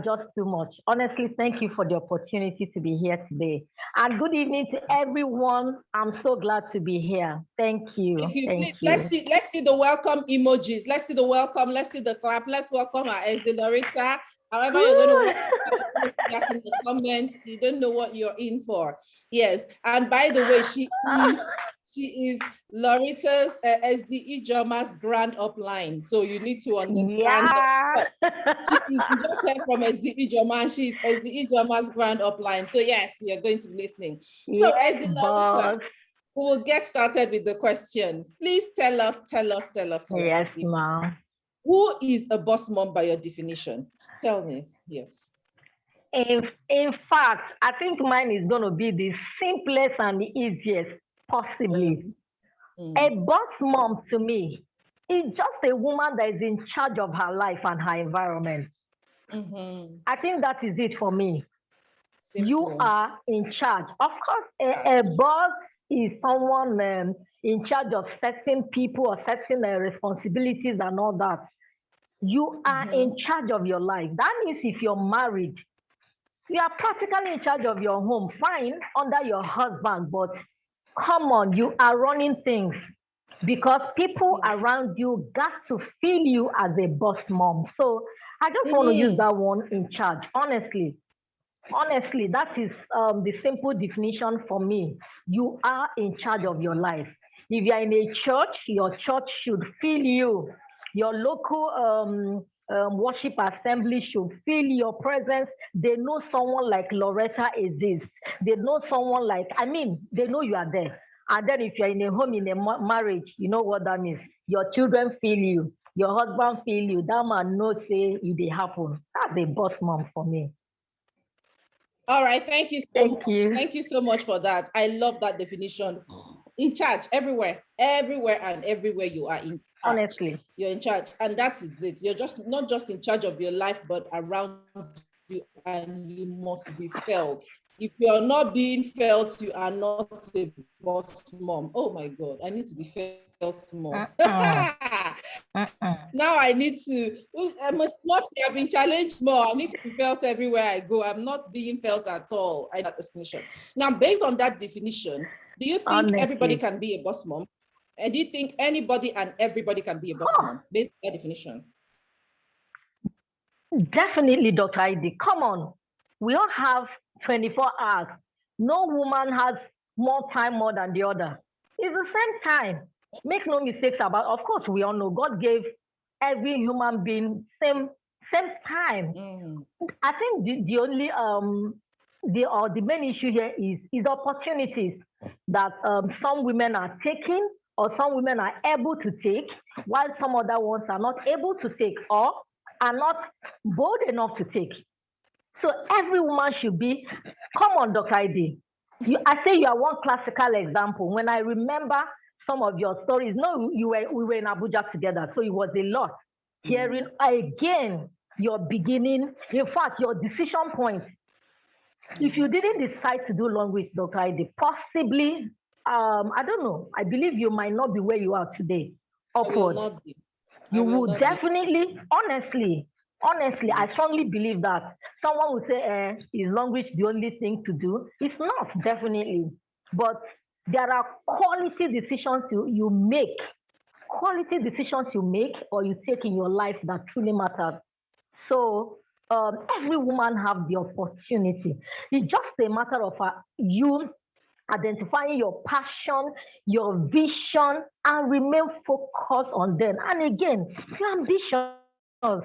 just too much. Honestly, thank you for the opportunity to be here today. And good evening to everyone. I'm so glad to be here. Thank you. Thank you. Let's see the welcome emojis. Let's see the welcome. Let's see the clap. Let's welcome our SD Loretta. However, you're going to put that in the comments. You don't know what you're in for. Yes. And by the way, she is Loretta's SD Ijeoma's grand upline. So you need to understand that she just heard from SD Ijeoma, and she's SD Ijeoma's grand upline. So yes, you're going to be listening. So SD Loretta, we will get started with the questions. Please tell us. Yes, ma'am. Who is a boss mom by your definition? Tell me. Yes. In fact, I think mine is going to be the simplest and the easiest, possibly. A boss mom to me is just a woman that is in charge of her life and her environment. I think that is it for me. Simple. You are in charge. Of course, a boss is someone in charge of certain people or certain responsibilities and all that. You are in charge of your life. That means if you're married, you are practically in charge of your home, fine, under your husband, but come on, you are running things, because people around you got to feel you as a boss mom. So I just want to use that one, in charge. Honestly, that is the simple definition for me. You are in charge of your life. If you're in a church, your church should feel you. Your local worship assembly should feel your presence. They know someone like Loretta exists. They know someone like, they know you are there. And then if you're in a home, in a marriage, you know what that means. Your children feel you. Your husband feel you. That man knows say it dey happen. That's a boss mom for me. All right, thank you so Thank much. you. Thank you so much for that. I love that definition. In charge, everywhere and everywhere you are in charge. Honestly. You're in charge, and that is it. You're just not just in charge of your life, but around you, and you must be felt. If you're not being felt, you are not a boss mom. Oh my God, I need to be felt more. Now I need to, I've been challenged more. I need to be felt everywhere I go. I'm not being felt at all. I that definition. Now, based on that definition, do you think Honestly. everybody can be a boss mom? And do you think anybody and everybody can be a boss mom based on that definition? Definitely, Dr. ID. Come on. We all have 24 hours. No woman has more time more than the other. It's the same time. Make no mistakes about, of course, we all know God gave every human being same time. I think the only the main issue here is opportunities that some women are taking or some women are able to take, while some other ones are not able to take or are not bold enough to take. So every woman should be, come on, Dr. ID. I say you are one classical example. When I remember some of your stories, no, we were in Abuja together, so it was a lot. Hearing again your beginning, in fact, your decision point. If you didn't decide to do long with Dr. ID, possibly, I don't know, I believe you might not be where you are today. Upward. You will definitely, honestly, I strongly believe that someone will say, is language the only thing to do? It's not, definitely. But there are quality decisions you make or you take in your life that truly matter. So every woman have the opportunity. It's just a matter of you identifying your passion, your vision, and remain focused on them. And again, your ambitions.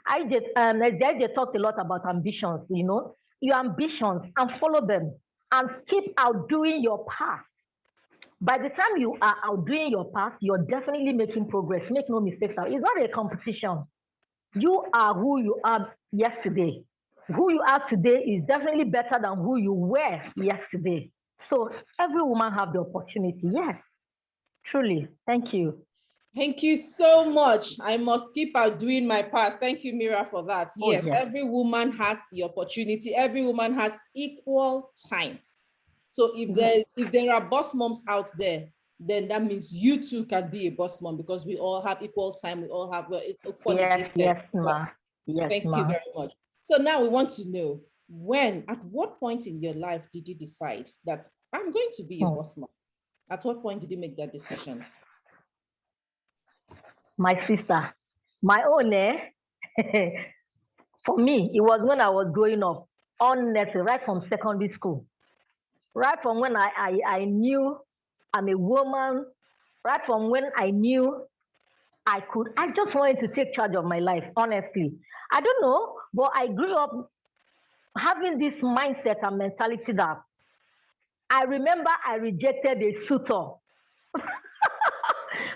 I just talked a lot about ambitions, your ambitions, and follow them and keep outdoing your past. By the time you are outdoing your past, you're definitely making progress. Make no mistakes. It's not a competition. You are who you are yesterday. Who you are today is definitely better than who you were yesterday. So every woman have the opportunity. Yes, truly. Thank you. Thank you so much. I must keep outdoing my past. Thank you, Mira, for that. Yes, yes. Every woman has the opportunity. Every woman has equal time. So if there are boss moms out there, then that means you too can be a boss mom because we all have equal time. We all have equal. Yes, ma. Yes, Thank ma. you very much. So now we want to know at what point in your life did you decide that I'm going to be a boss mom? At what point did you make that decision? My sister, my own, for me, it was when I was growing up, honestly, right from secondary school. Right from when I knew I'm a woman, right from when I knew I just wanted to take charge of my life, honestly. I don't know, but I grew up having this mindset and mentality that I remember I rejected a suitor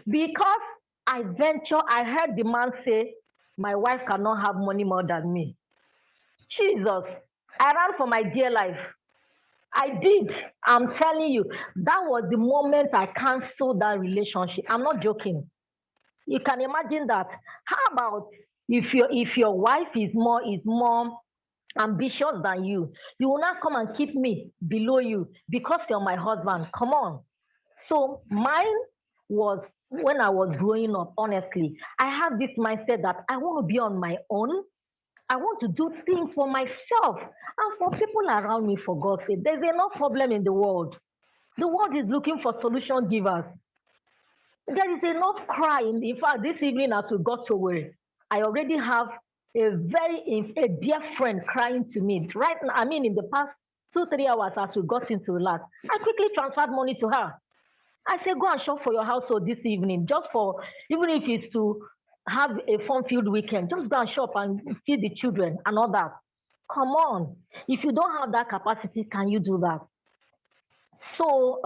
because I heard the man say, my wife cannot have money more than me. Jesus, I ran for my dear life. I did. I'm telling you, that was the moment I canceled that relationship. I'm not joking. You can imagine that. How about if your wife is more ambitious than you will not come and keep me below you because you're my husband. Come on. So mine was when I was growing up, honestly. I had this mindset that I want to be on my own. I want to do things for myself and for people around me, for God's sake. There's enough problem in the world. The world is looking for solution givers. There is enough crying. In fact, this evening as we got to work, I already have a dear friend crying to me. Right now, in the past 2-3 hours as we got into relax, I quickly transferred money to her. I said, go and shop for your household this evening, just for, even if it's to have a fun-filled weekend. Just go and shop and feed the children and all that. Come on. If you don't have that capacity, can you do that? So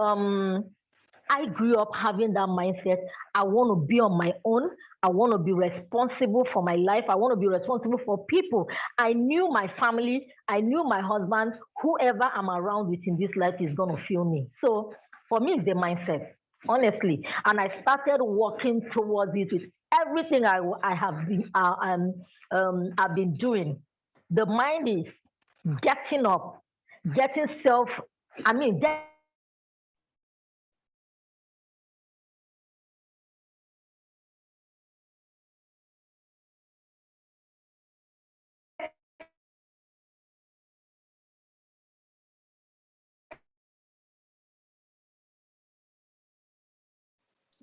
I grew up having that mindset. I want to be on my own. I want to be responsible for my life. I want to be responsible for people. I knew my family. I knew my husband. Whoever I'm around with in this life is going to feel me. So for me, it's the mindset, honestly. And I started working towards it with everything I have been I've been doing. The mind is getting up, getting self. I mean,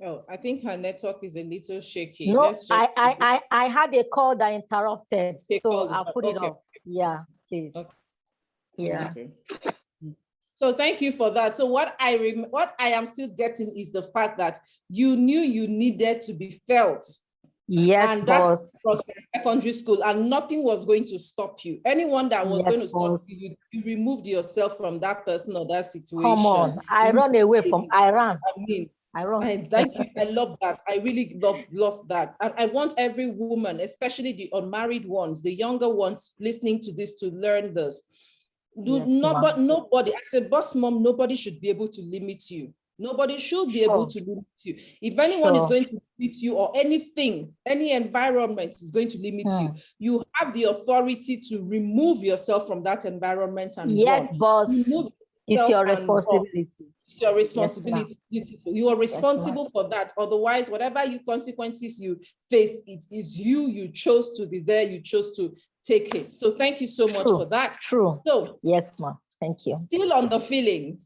Oh, I think her network is a little shaky. no, Let's just I had a call that interrupted, take so all I'll the put it okay. off. Yeah, please. Okay. Yeah. Okay. So thank you for that. So what I am still getting is the fact that you knew you needed to be felt. Yes, and boss. that's from secondary school, and nothing was going to stop you. Anyone that was Yes, going to stop boss. you removed yourself from that person or that situation. Come on. I run away from Iran. I thank you. I love that. I really love that. And I want every woman, especially the unmarried ones, the younger ones listening to this, to learn this. Yes, Nobody, as a boss mom, nobody should be able to limit you. Nobody should be able to limit you. If anyone is going to limit you, or anything, any environment is going to limit you, you have the authority to remove yourself from that environment and yes, run. boss. It's your responsibility. It's your responsibility. Yes, you are responsible for that. Otherwise, whatever consequences you face, it is you chose to be there. You chose to take it. So thank you so much for that. True. So yes, ma'am. Thank you. Still on the feeling.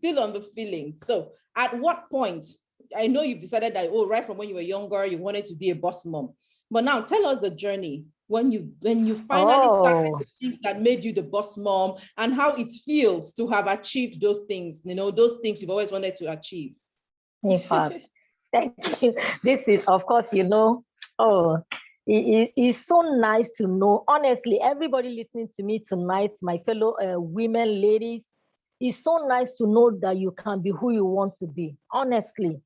So at what point, I know you've decided that, right from when you were younger, you wanted to be a boss mom. But now tell us the journey when you finally started the things that made you the boss mom, and how it feels to have achieved those things, those things you've always wanted to achieve. In fact, thank you. This is, of course, it's so nice to know. Honestly, everybody listening to me tonight, my fellow women, ladies, it's so nice to know that you can be who you want to be. Honestly,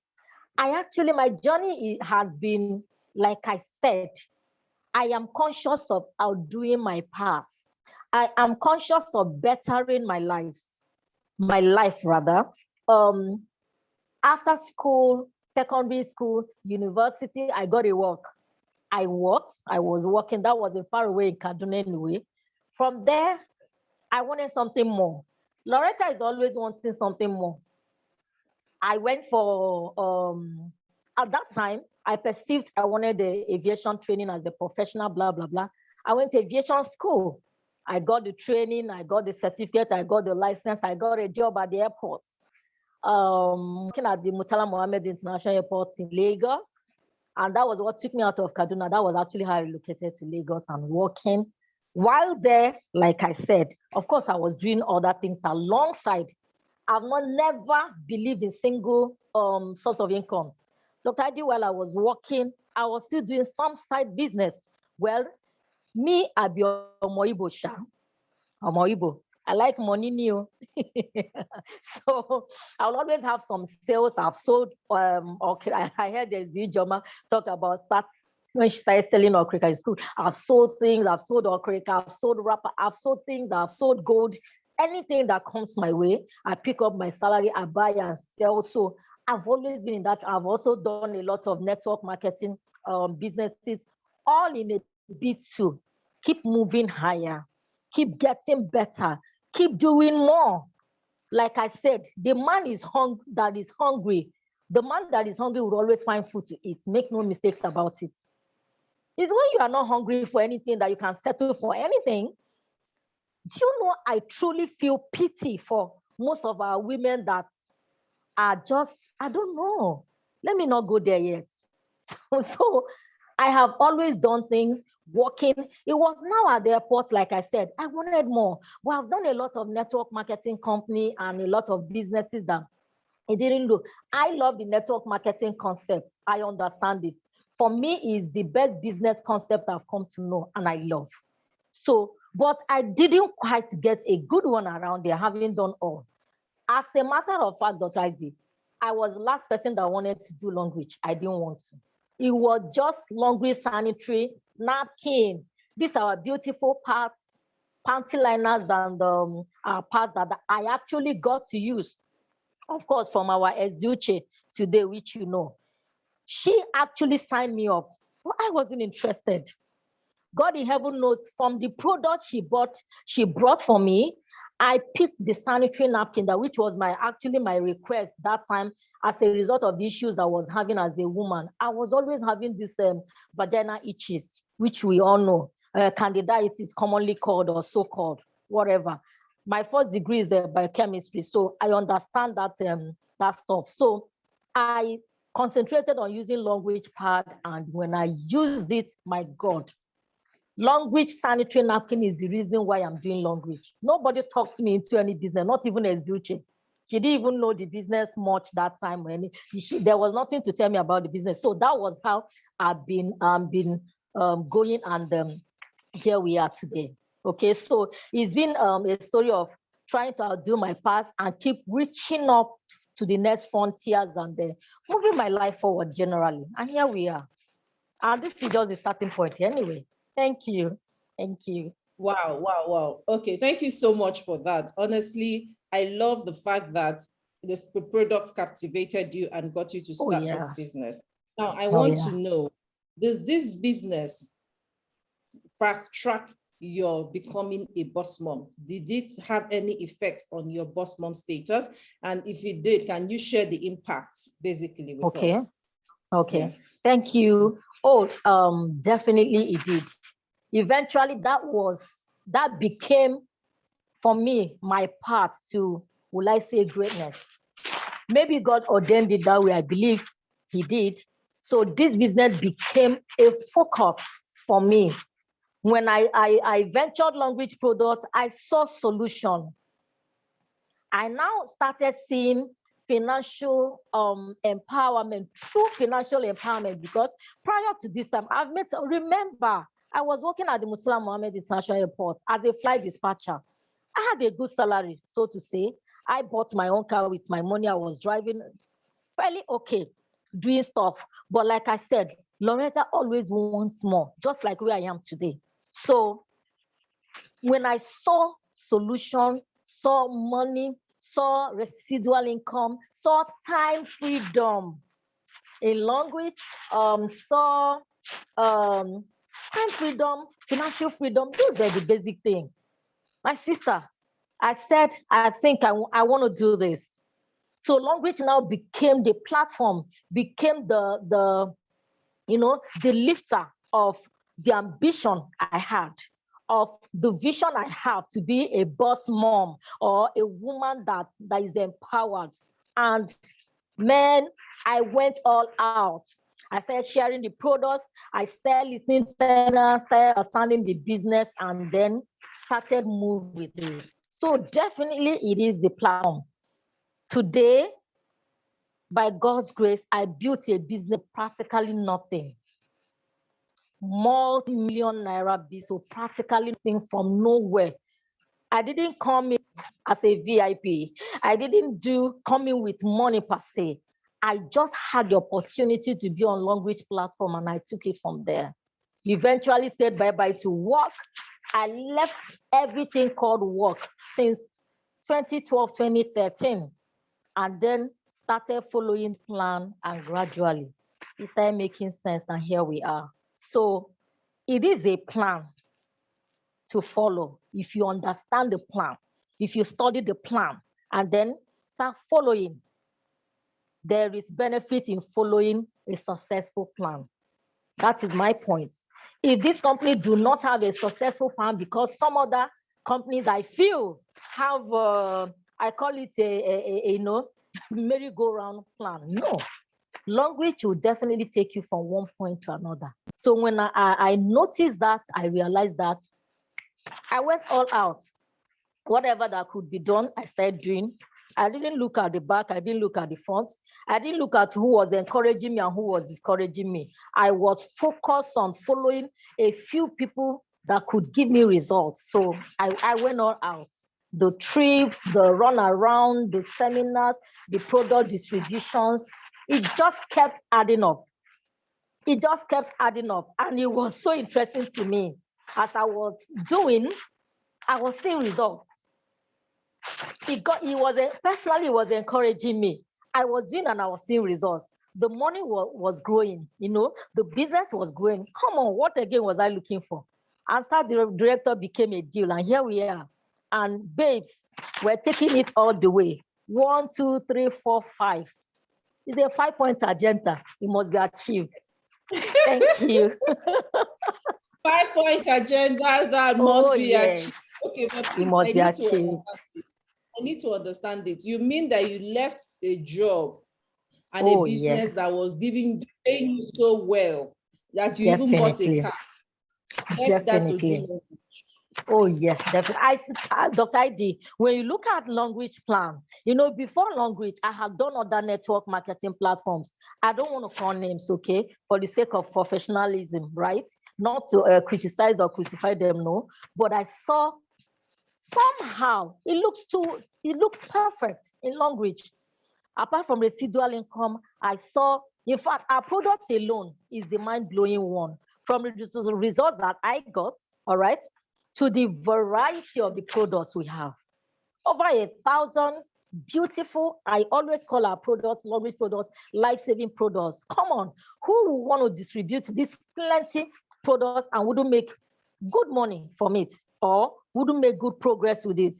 my journey has been, like I said, I am conscious of outdoing my past. I am conscious of bettering my life rather. After school, secondary school, university, I got a work. I was working, that was far away in Kaduna anyway. From there, I wanted something more. Loretta is always wanting something more. I went for, at that time, I perceived I wanted the aviation training as a professional, blah, blah, blah. I went to aviation school. I got the training, I got the certificate, I got the license, I got a job at the airport. Working at the Murtala Mohammed International Airport in Lagos. And that was what took me out of Kaduna. That was actually how I relocated to Lagos and working. While there, like I said, of course, I was doing other things alongside. I've never believed in single source of income. Dr. Adi, while I was working, I was still doing some side business. Well, me, I be Omoibo Sha. Omoibo. I like money new. So I'll always have some sales. I've sold, I heard there's Ijoma talk about when she started selling okrika in school. I've sold things, I've sold okrika, I've sold wrapper, I've sold things, I've sold gold. Anything that comes my way, I pick up my salary, I buy and sell. So I've always been in that. I've also done a lot of network marketing businesses, all in a bid to keep moving higher, keep getting better, keep doing more. Like I said, the man that is hungry, the man that is hungry will always find food to eat. Make no mistakes about it. It's when you are not hungry for anything that you can settle for anything. Do you know, I truly feel pity for most of our women that are just, I don't know. Let me not go there yet. So I have always done things, working. It was now at the airport, like I said, I wanted more. But I've done a lot of network marketing company and a lot of businesses that it didn't look. I love the network marketing concept. I understand it. for me is the best business concept I've come to know and I love. So, but I didn't quite get a good one around there, having done all. As a matter of fact, Dr. ID, I was the last person that wanted to do Longreach. I didn't want to. It was just Longreach sanitary, napkin. These are our beautiful parts, panty liners, and parts that I actually got to use. Of course, from our Ezuche today, which you know. She actually signed me up, but I wasn't interested. God in heaven knows, from the product she brought for me, I picked the sanitary napkin, that which was my request that time as a result of the issues I was having as a woman. I was always having this vagina itches, which we all know. Candidiasis commonly called, or so-called, whatever. My first degree is biochemistry, so I understand that stuff. So I concentrated on using Longreach pad, and when I used it, my God, Longreach sanitary napkin is the reason why I'm doing Longreach. Nobody talked me into any business, not even Ezuche. She didn't even know the business much that time. There was nothing to tell me about the business. So that was how I've been going, and here we are today. Okay, so it's been a story of trying to outdo my past and keep reaching up to the next frontiers and moving my life forward generally. And here we are. And this is just the starting point anyway. Thank you. Thank you. Wow, wow, wow. Okay, thank you so much for that. Honestly, I love the fact that this product captivated you and got you to start this business. Now, I want to know, does this business fast track your becoming a boss mom? Did it have any effect on your boss mom status? And if it did, can you share the impact basically with us? Okay. Yes. Thank you. Oh, definitely it did. Eventually that became for me my path to, will I say, greatness. Maybe God ordained it that way. I believe he did. So this business became a focus for me. When I ventured Longreach product, I saw solution. I now started seeing financial empowerment, true financial empowerment, because prior to this time, remember, I was working at the Murtala Mohammed International Airport as a flight dispatcher. I had a good salary, so to say. I bought my own car with my money. I was driving fairly okay, doing stuff. But like I said, Loretta always wants more, just like where I am today. So when I saw solution, saw money, saw residual income, saw time freedom in Longreach, saw time freedom, financial freedom. Those were the basic things. My sister, I said, I think I want to do this. So Longreach now became the platform, became the lifter of the ambition I had, of the vision I have to be a boss mom or a woman that is empowered. And man, I went all out. I started sharing the products. I started listening to them, started understanding the business, and then started moving with it. So definitely it is the platform. Today, by God's grace, I built a business practically nothing. Multi-million naira business, so practically nothing from nowhere. I didn't come in as a VIP. I didn't come in with money per se. I just had the opportunity to be on Longreach platform, and I took it from there. Eventually said bye-bye to work. I left everything called work since 2012, 2013, and then started following plan, and gradually it started making sense, and here we are. So it is a plan to follow. If you understand the plan, if you study the plan, and then start following, there is benefit in following a successful plan. That is my point. If this company do not have a successful plan, because some other companies I feel have, I call it a merry-go-round plan. No, Longreach will definitely take you from one point to another. So when I noticed that, I realized that, I went all out. Whatever that could be done, I started doing. I didn't look at the back. I didn't look at the front. I didn't look at who was encouraging me and who was discouraging me. I was focused on following a few people that could give me results. So I went all out. The trips, the run around, the seminars, the product distributions, it just kept adding up. It just kept adding up. And it was so interesting to me. As I was doing, I was seeing results. Personally, he was encouraging me. I was doing and I was seeing results. The money was growing, the business was growing. Come on, what again was I looking for? And start director became a deal, and here we are. And babes, we're taking it all the way. 1, 2, 3, 4, 5. It's a 5-point agenda. It must be achieved. Thank you. 5-point agenda that must be achieved. Okay, but please, it must be achieved. I need to understand it. You mean that you left a job and a business that was paying you so well that you even bought a car? Definitely. Oh, yes, definitely. Dr. ID, when you look at Long Reach Plan, before Long Reach, I have done other network marketing platforms. I don't want to call names, okay, for the sake of professionalism, right? Not to criticize or crucify them, no. But I saw somehow it looks perfect in Long Reach. Apart from residual income, I saw, in fact, our product alone is the mind-blowing one. From the results that I got, all right, to the variety of the products we have. Over 1,000 beautiful, I always call our products, Long Reach products, life-saving products. Come on, who would want to distribute these plenty products and wouldn't make good money from it or wouldn't make good progress with it?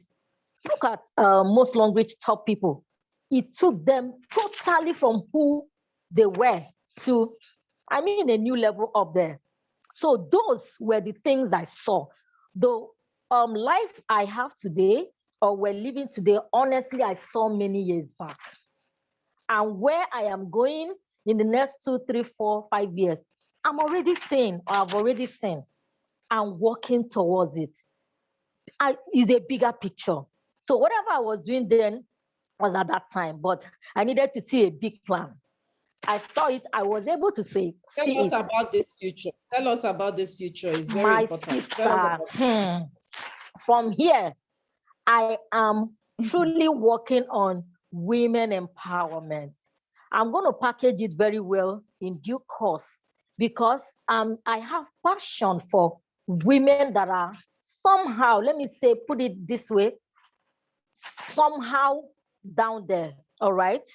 Look at most Long Reach top people. It took them totally from who they were to, a new level up there. So those were the things I saw. The life I have today, or we're living today, honestly, I saw many years back. And where I am going in the next 2, 3, 4, 5 years, I've already seen. I'm working towards it. It's a bigger picture. So whatever I was doing then was at that time, but I needed to see a big plan. I saw it. I was able to see Tell us about this future. Tell us about this future. It's very important. Sister, from here, I am truly working on women empowerment. I'm going to package it very well in due course because I have passion for women that are somehow, let me say, put it this way, somehow down there, all right?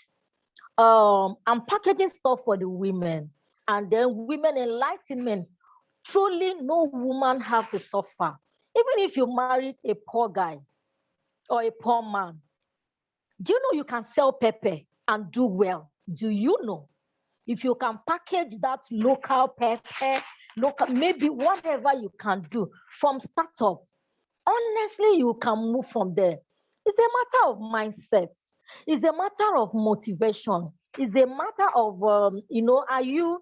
I'm packaging stuff for the women, and then women enlightenment. Truly, no woman have to suffer. Even if you married a poor guy or a poor man, do you know you can sell pepper and do well? Do you know? If you can package that local pepper, maybe whatever you can do from startup, honestly, you can move from there. It's a matter of mindset. It's a matter of motivation. It's a matter of, are you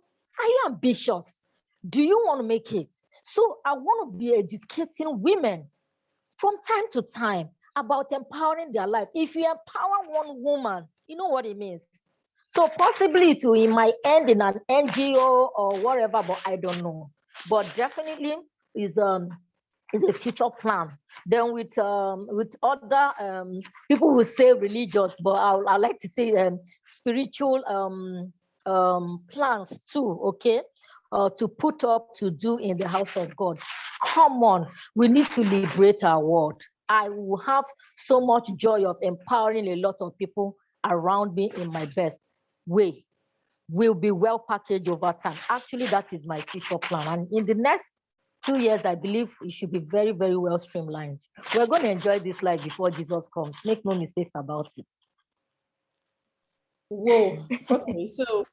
ambitious? Do you want to make it? So I want to be educating women from time to time about empowering their life. If you empower one woman, you know what it means. So possibly it might end in an NGO or whatever, but I don't know. But definitely is a future plan. Then with other people who say religious, but I like to say spiritual plans too. Okay, to put up to do in the house of God. Come on, we need to liberate our world. I will have so much joy of empowering a lot of people around me in my best way. Will be well packaged over time. Actually, that is my future plan. And in the next 2 years, I believe it should be very, very well streamlined. We're going to enjoy this life before Jesus comes. Make no mistakes about it. Whoa. Okay, so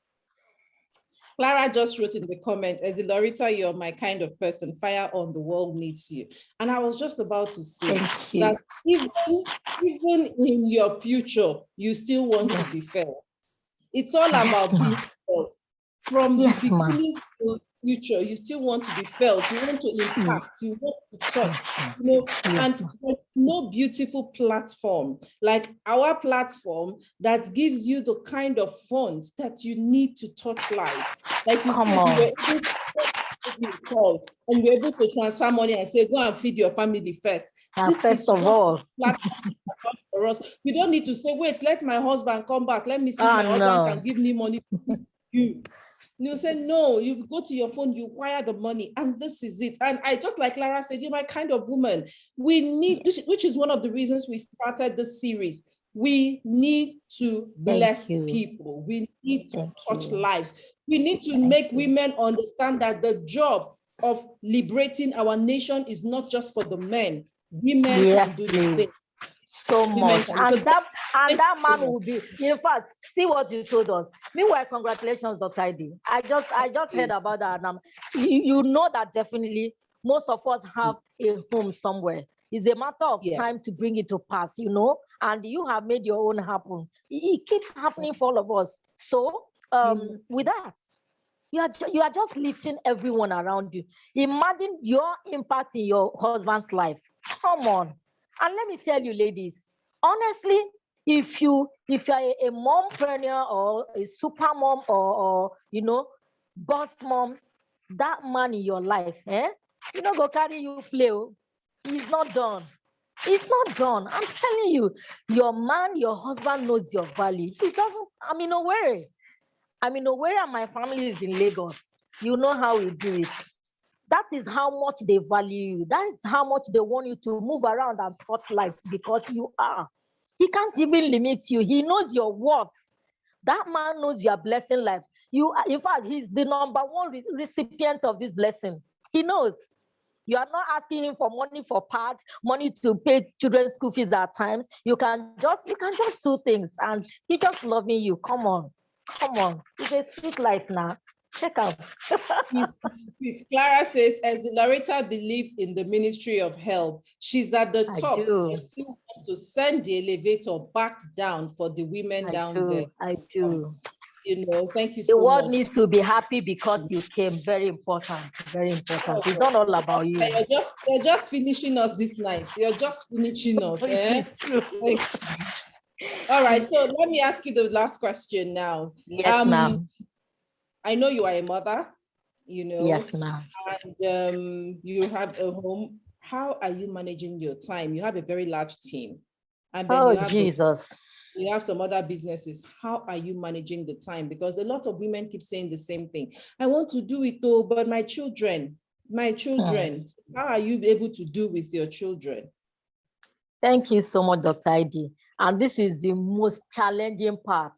Clara just wrote in the comment, as a Loretta, you're my kind of person. Fire on, the world needs you. And I was just about to say that even in your future, you still want to be felt. It's all about being felt. From the beginning to the future, you still want to be felt. You want to impact. You want to touch. And no beautiful platform like our platform that gives you the kind of funds that you need to touch lives. Like you said, you were able to call and you're able to transfer money and say, go and feed your family first. And This first is of what all, the platform is about for us. You don't need to say, wait, let my husband come back. Let me see if my husband can give me money to feed you. You say, no, you go to your phone, you wire the money, and this is it. And I just like Lara said, you're my kind of woman. We need, which is one of the reasons we started this series. We need to bless people. We need to touch lives. We need to make women understand that the job of liberating our nation is not just for the men. Women can do the same. So much. And that man will be, in fact, see what you told us. Meanwhile, congratulations, Dr. ID. I just heard about that. And you know that definitely most of us have a home somewhere. It's a matter of time to bring it to pass, you know, and you have made your own happen. It keeps happening for all of us. So with that, you are just lifting everyone around you. Imagine your impact in your husband's life. Come on. And let me tell you, ladies, honestly, if you're a mompreneur or a super mom or you know, boss mom, that man in your life, you know, go carry you play. He's not done. It's not done. I'm telling you, your man, your husband knows your value. He doesn't. I'm in Owerri. And my family is in Lagos. You know how we do it. That is how much they value you. That is how much they want you to move around and touch lives because you are. He can't even limit you. He knows your worth. That man knows you are blessing lives. In fact, he's the number one recipient of this blessing. He knows. You are not asking him for money for pad, money to pay children's school fees at times. You can just do things, and he just loving you. Come on. It's a sweet life now. Check out. Clara says, as Loretta believes in the ministry of help, she's at the top. She still wants to send the elevator back down for the women down there. I do. You know, thank you so much. The world needs to be happy because you came. Very important. Very important. It's not all about you. You're just finishing us this night. You're just finishing us. It's true. All right. So let me ask you the last question now. Yes, ma'am. I know you are a mother, you know. Yes, ma'am. And you have a home. How are you managing your time? You have a very large team. And then you have some other businesses. How are you managing the time? Because a lot of women keep saying the same thing. I want to do it though, but my children. How are you able to do with your children? Thank you so much, Dr. ID. And this is the most challenging part.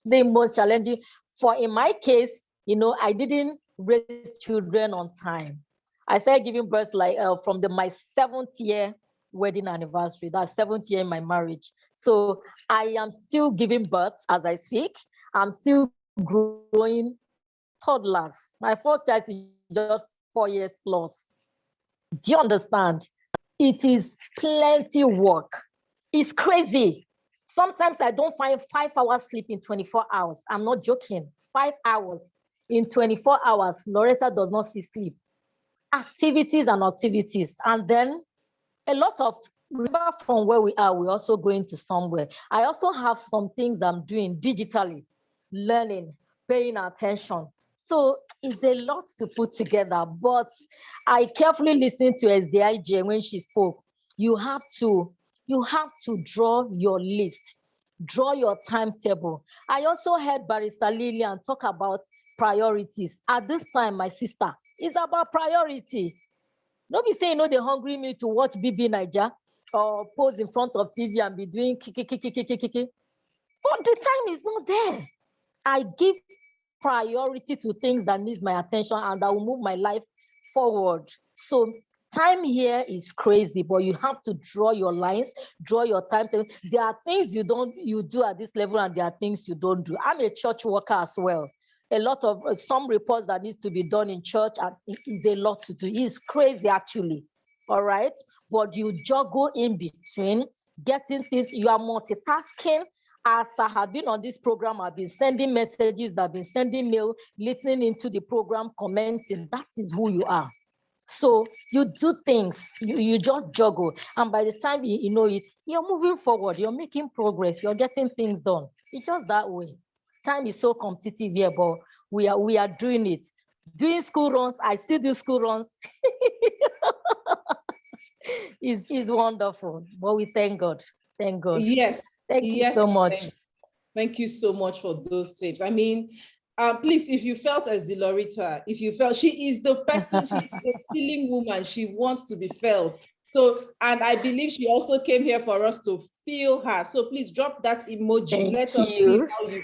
The most challenging. For in my case, you know, I didn't raise children on time. I started giving birth like from my 7th year wedding anniversary. That's 7th year in my marriage. So I am still giving birth as I speak. I'm still growing toddlers. My first child is just 4 years plus. Do you understand? It is plenty work. It's crazy. Sometimes I don't find 5 hours sleep in 24 hours. I'm not joking. 5 hours in 24 hours. Loretta does not see sleep. Activities. And then a lot of, remember from where we are, we're also going to somewhere. I also have some things I'm doing digitally, learning, paying attention. So it's a lot to put together, but I carefully listened to SDIJ when she spoke. You have to draw your list, draw your timetable. I also heard Barrister Lillian talk about priorities. At this time, my sister, it's about priority. Don't be saying, they hungry me to watch BB Niger or pose in front of TV and be doing kiki. But the time is not there. I give priority to things that need my attention and that will move my life forward. So time here is crazy, but you have to draw your lines, draw your timetable. There are things you do at this level, and there are things you don't do. I'm a church worker as well. A lot of some reports that needs to be done in church, and it is a lot to do. It's crazy actually. All right, but you juggle in between, getting things. You are multitasking. As I have been on this program, I've been sending messages, I've been sending mail, listening into the program, commenting. That is who you are. So you do things, you just juggle. And by the time you know it, you're moving forward, you're making progress, you're getting things done. It's just that way. Time is so competitive here, but we are doing it. Doing school runs, I still do school runs. Is wonderful. But we thank God. Thank God. Yes. Thank you Yes. so much. Thank you so much for those tips. I mean, please, if you felt as the Loretta, if you felt she is the person, she is a feeling woman, she wants to be felt. So, and I believe she also came here for us to feel her. So please drop that emoji. Thank Let us see you. how you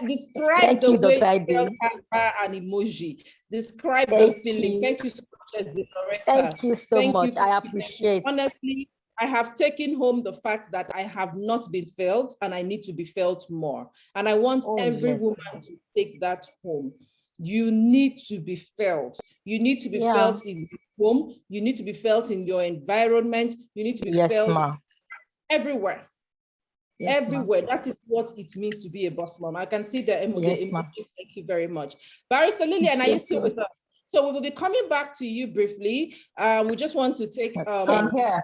describe Thank the you, way Dr. you felt Ide. her an emoji. Describe the Thank feeling. you. Thank you so much, as the Loretta. Thank you so Thank much. you. I appreciate. Honestly, I have taken home the fact that I have not been felt and I need to be felt more. And I want every Yes. woman to take that home. You need to be felt. You need to be felt in your home. You need to be felt in your environment. You need to be felt everywhere. Yes, everywhere. That is what it means to be a boss mom. I can see the emojis. Thank you very much. Barrister Lillian, are you still with us? So we will be coming back to you briefly. We just want to take I'm here.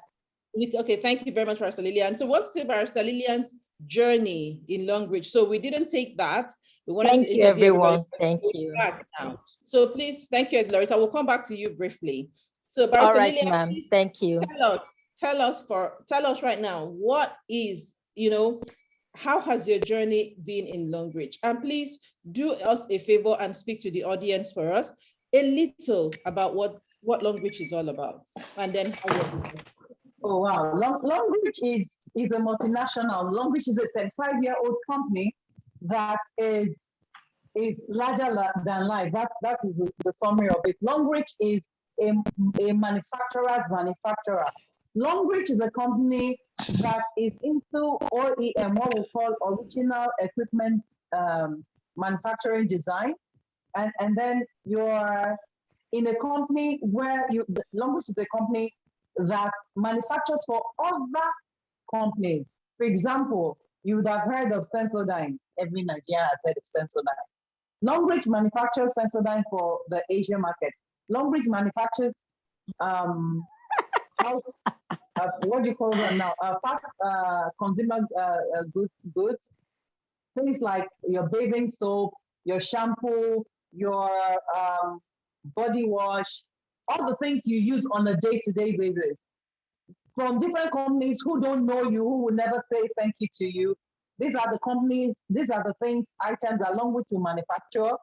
Okay, thank you very much, Barrister Lillian. So what's Barrister Lillian's journey in Longreach? So we didn't take that. We wanted to interview everyone. everybody. Thank you. Now. So please, thank you, Loretta. We'll come back to you briefly. So Barrister Lillian, ma'am. Thank you. Tell us right now, what is, how has your journey been in Longreach? And please do us a favor and speak to the audience for us a little about what Longreach is all about, and then how your business. Oh, wow. Longreach is a multinational. Longreach is a 35-year-old company that is larger than life. That is the summary of it. Longreach is a manufacturer's manufacturer. Longreach is a company that is into OEM, what we call original equipment manufacturing design. And then you're in a company where Longreach is a company that manufactures for other companies. For example, you would have heard of Sensodyne. Every Nigerian has heard of Sensodyne. Longreach manufactures Sensodyne for the Asian market. Longreach manufactures what do you call them now? Consumer goods. Things like your bathing soap, your shampoo, your body wash, all the things you use on a day-to-day basis. From different companies who don't know you, who will never say thank you to you. These are the companies, these are the things, items along which you manufacture,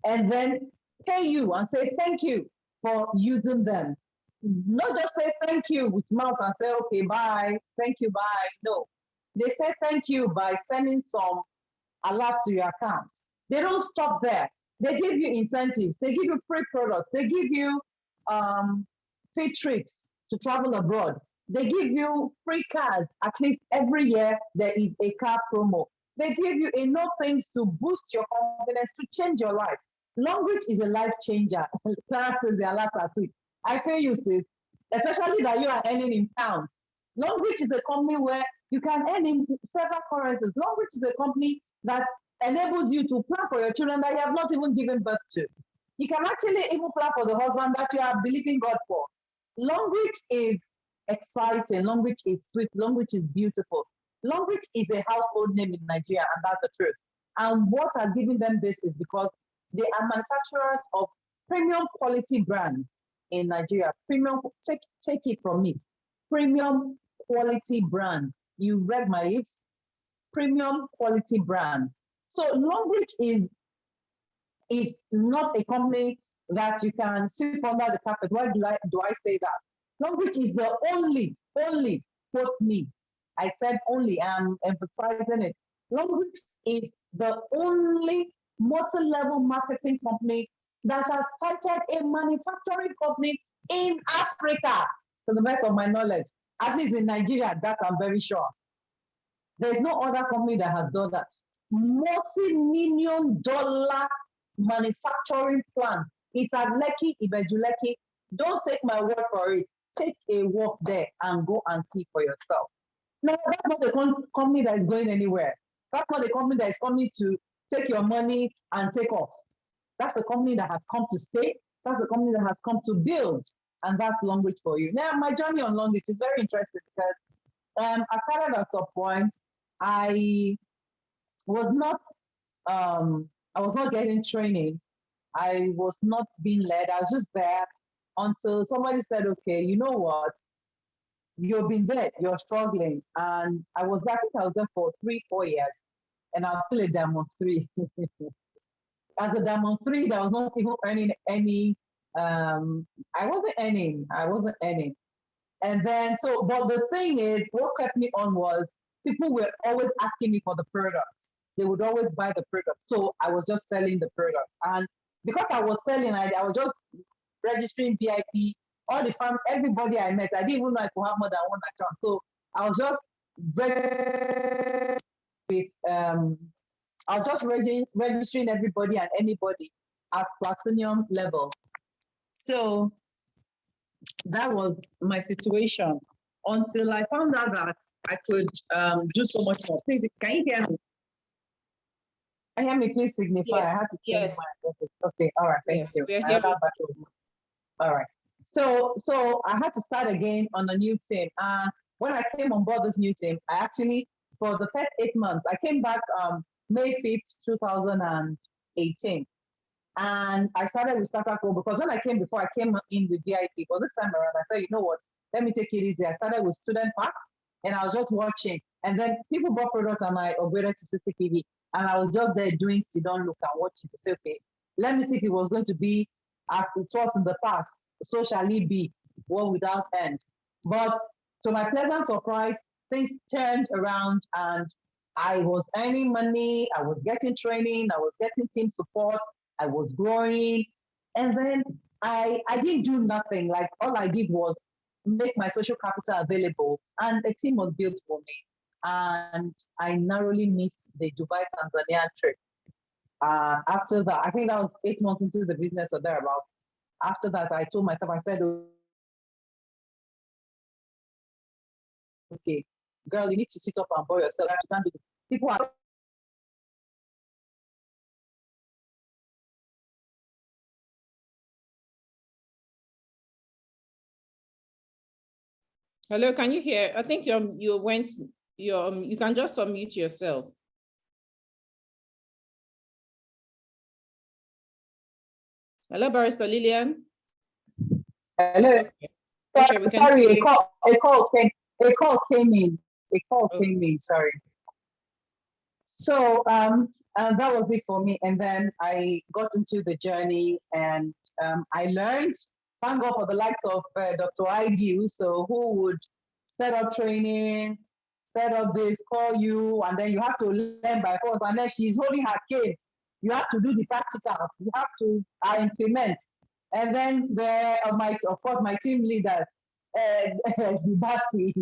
and then pay you and say thank you for using them. Not just say thank you with mouth and say, okay, bye, thank you, bye. No, they say thank you by sending some alert to your account. They don't stop there. They give you incentives. They give you free products. They give you free trips to travel abroad. They give you free cars. At least every year, there is a car promo. They give you enough things to boost your confidence, to change your life. Longreach is a life changer. Clara says they are last at it. I feel you, sis, especially that you are earning in pounds. Longreach is a company where you can earn in several currencies. Longreach is a company that enables you to plan for your children that you have not even given birth to. You can actually even plan for the husband that you are believing God for. Longreach is exciting. Longreach is sweet. Longreach is beautiful. Longreach is a household name in Nigeria, and that's the truth. And what has given them this is because they are manufacturers of premium quality brands in Nigeria. Premium, take it from me. Premium quality brand. You read my lips. Premium quality brands. So Longreach is not a company that you can sweep under the carpet. Why do I say that? Longreach is the only, quote me. I said only, I'm emphasizing it. Longreach is the only multi-level marketing company that has cited a manufacturing company in Africa, to the best of my knowledge. At least in Nigeria, that I'm very sure. There's no other company that has done that. Multi-million-dollar manufacturing plant. It's at Lekki, Ibejuleki. Don't take my word for it. Take a walk there and go and see for yourself. No, that's not the company that is going anywhere. That's not the company that is coming to take your money and take off. That's the company that has come to stay. That's the company that has come to build. and that's long reach for you. Now, my journey on long reach is very interesting because I started at some point. I was not I was not getting training. I was not being led. I was just there until somebody said, okay, you know what? You've been there, you're struggling. And I think I was there for 3-4 years, and I was still a Diamond 3. As a Diamond 3, that was not even earning any, I wasn't earning. And then, but the thing is, what kept me on was people were always asking me for the products. They would always buy the product. So I was just selling the product. And because I was selling, I was just registering VIP, all the farm, everybody I met. I didn't even know I could have more than one account. So I was just registering everybody and anybody as platinum level. So that was my situation until I found out that I could do so much more. Please, can you hear me? Can you hear me? Please signify. Yes. I had to change Yes. my office. Okay, all right, thank Yes, you. we're I hearing got back over. All right. So I had to start again on a new team. And when I came on board this new team, I actually, for the first 8 months, I came back May 5th, 2018. And I started with Startup Go because when I came before, I came in with VIP. But this time around, I said, you know what? Let me take it easy. I started with Student Pack, and I was just watching. And then people bought products, and I upgraded to 60 PV. And I was just there doing sit down, look and watching to say, okay, let me see if it was going to be as it was in the past. So shall it be, world without end. But to my pleasant surprise, things turned around, and I was earning money. I was getting training. I was getting team support. I was growing. And then I didn't do nothing. Like all I did was make my social capital available, and a team was built for me. And I narrowly missed the Dubai Tanzania trip. After that, I think that was 8 months into the business or thereabout. After that, I told myself, I said, okay, girl, you need to sit up and boil yourself. You can't do this. People are Hello, can you hear? I think you can just unmute yourself. Hello, Barrister Lillian. hello. Okay, sorry, a call came in. Came in, sorry. So and that was it for me. And then I got into the journey, and I learned, thank God for the likes of Dr. Ideal, so who would set up training, set up this, call you, and then you have to learn by force. And then she's holding her kid. You have to do the practicals. You have to implement. And then of course, my team leader, Basi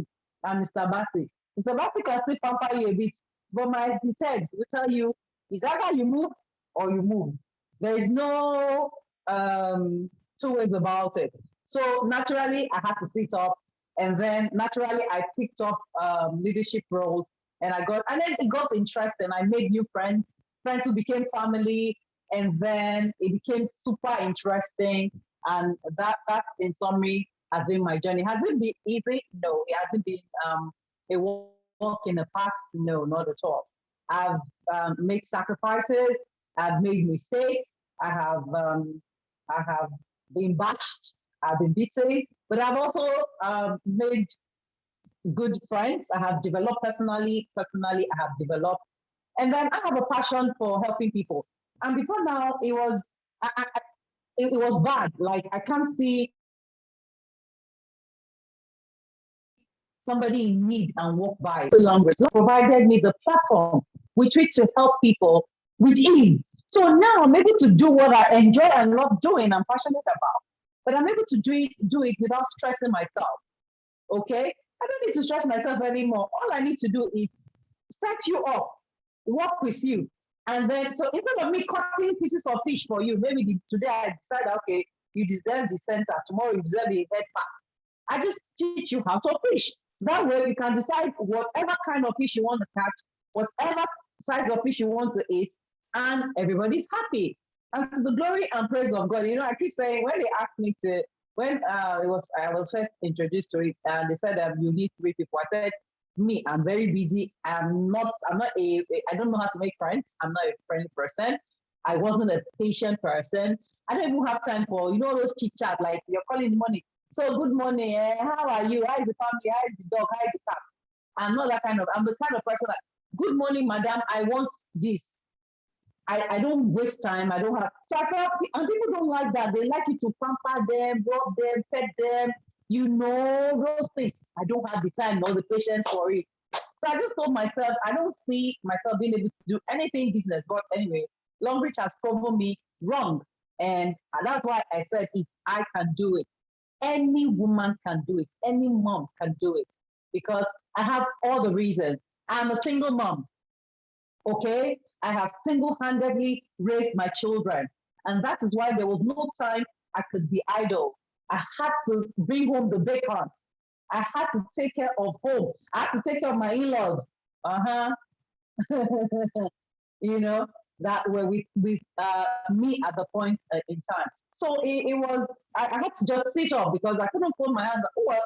and Mr. Basi. Mr. Basi can still pamper you a bit, but my text will tell you, it's either you move or you move. There is no two ways about it. So naturally, I had to sit up, and then naturally, I picked up leadership roles, and then it got interesting. I made new friends who became family, and then it became super interesting. And that in summary has been my journey. Has it been easy? No, it hasn't been a walk in the park. No, not at all. I've made sacrifices. I've made mistakes. I have been bashed. I've been beaten, but I've also made good friends. I have developed personally. I have developed, and then I have a passion for helping people. And before now, it was it was bad. Like I can't see somebody in need and walk by. Language provided me the platform with which to help people with ease. So now I'm able to do what I enjoy and love doing, I'm passionate about. But I'm able to do it without stressing myself. Okay? I don't need to stress myself anymore. All I need to do is set you up, work with you. And then, so instead of me cutting pieces of fish for you, maybe today I decide, okay, you deserve the center, tomorrow you deserve the head part. I just teach you how to fish. That way you can decide whatever kind of fish you want to catch, whatever size of fish you want to eat, and everybody's happy. And to the glory and praise of God, I keep saying when they ask me to when I was first introduced to it, and they said you need 3 people. I said, me, I'm very busy. I don't know how to make friends. I'm not a friendly person. I wasn't a patient person. I don't even have time for, those chit chat, like you're calling in the morning. So good morning, how are you? How is the family? How is the dog? How is the cat? I'm the kind of person that, good morning, madam, I want this. I don't waste time. I don't have, and people don't like that. They like you to pamper them, rub them, pet them, those things. I don't have the time nor the patience for it. So I just told myself, I don't see myself being able to do anything business. But anyway, Longbridge has proven me wrong. And that's why I said, if I can do it, any woman can do it. Any mom can do it. Because I have all the reasons. I'm a single mom. Okay? I have single-handedly raised my children. And that is why there was no time I could be idle. I had to bring home the bacon. I had to take care of home. I had to take care of my in-laws. That were with me at the point in time. So it was, I had to just sit up because I couldn't put my hand.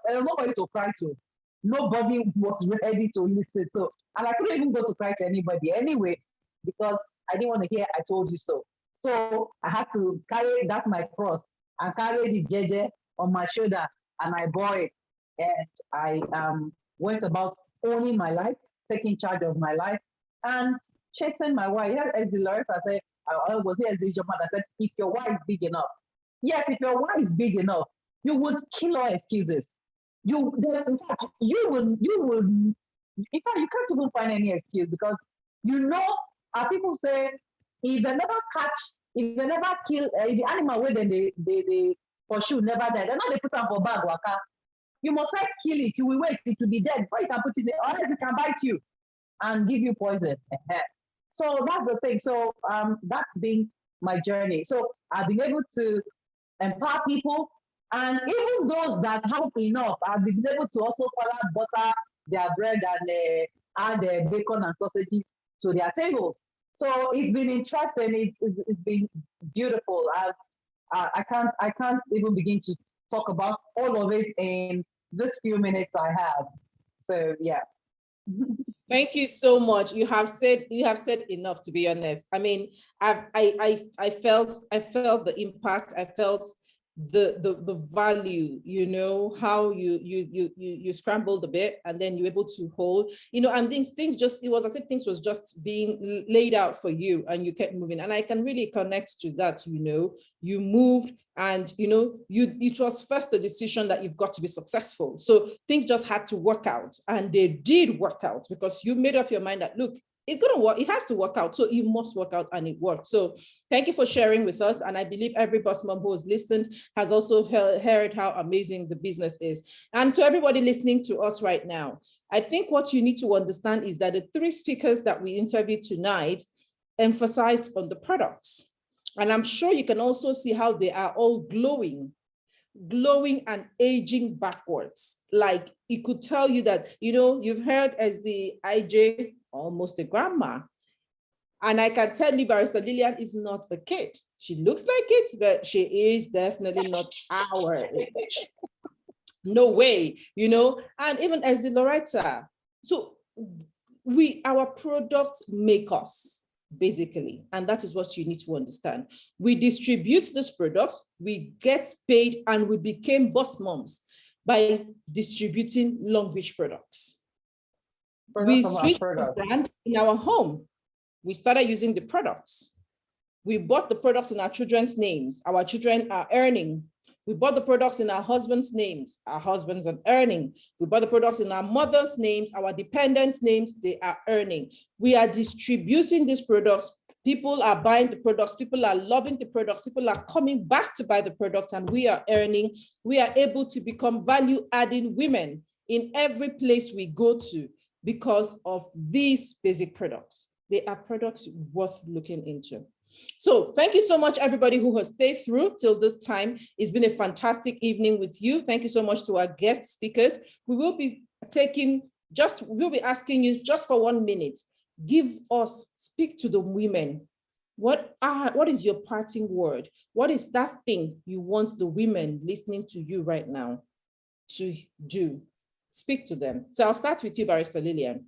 There was nobody to cry to. Nobody was ready to listen. So, and I couldn't even go to cry to anybody anyway, because I didn't want to hear I told you so. So I had to carry that my cross and carry the jeje on my shoulder, and I bore it. And I went about owning my life, taking charge of my life, and chasing my wife. Yes, as the Lord said, I was here as the German. I said, if your wife is big enough, yes, if your wife is big enough, you would kill all excuses. In fact, you will, in fact, you can't even find any excuse, because people say, if they never kill the animal where they pursue never die, they're not they put them for bag waka. You must first kill it. You will wait it to be dead before you can put it in, or else it can bite you and give you poison. So that's the thing. So that's been my journey. So I've been able to empower people, and even those that have enough, I've been able to also butter their bread and add bacon and sausages to their tables. So it's been interesting. It's been beautiful. I can't even begin to talk about all of it in this few minutes I have. So yeah. Thank you so much. You have said enough, to be honest. I mean, I felt the impact. I felt the value, how you scrambled a bit and then you're able to hold, and things just, it was as if things was just being laid out for you and you kept moving. And I can really connect to that. You moved, and it was first a decision that you've got to be successful. So things just had to work out, and they did work out, because you made up your mind that, look, it's going to work. It has to work out. So it must work out, and it worked. So thank you for sharing with us. And I believe every boss mom who has listened has also heard how amazing the business is. And to everybody listening to us right now, I think what you need to understand is that the 3 speakers that we interviewed tonight emphasized on the products. And I'm sure you can also see how they are all glowing and aging backwards. Like, it could tell you that, you've heard as the IJ, almost a grandma. And I can tell you, Barrister Lillian is not a kid. She looks like it, but she is definitely not our age. No way, and even as the Loretta. So our products make us, basically, and that is what you need to understand. We distribute these products, we get paid, and we became boss moms by distributing Longbridge products. We switched the brand in our home. We started using the products. We bought the products in our children's names. Our children are earning. We bought the products in our husbands' names. Our husbands are earning. We bought the products in our mothers' names, our dependents' names, they are earning. We are distributing these products. People are buying the products. People are loving the products. People are coming back to buy the products, and we are earning. We are able to become value-adding women in every place we go to because of these basic products. They are products worth looking into. So thank you so much, everybody who has stayed through till this time. It's been a fantastic evening with you. Thank you so much to our guest speakers. We will be we'll be asking you just for 1 minute, speak to the women What is your parting word? What is that thing you want the women listening to you right now to do? Speak to them. So I'll start with you, Barrister Lillian,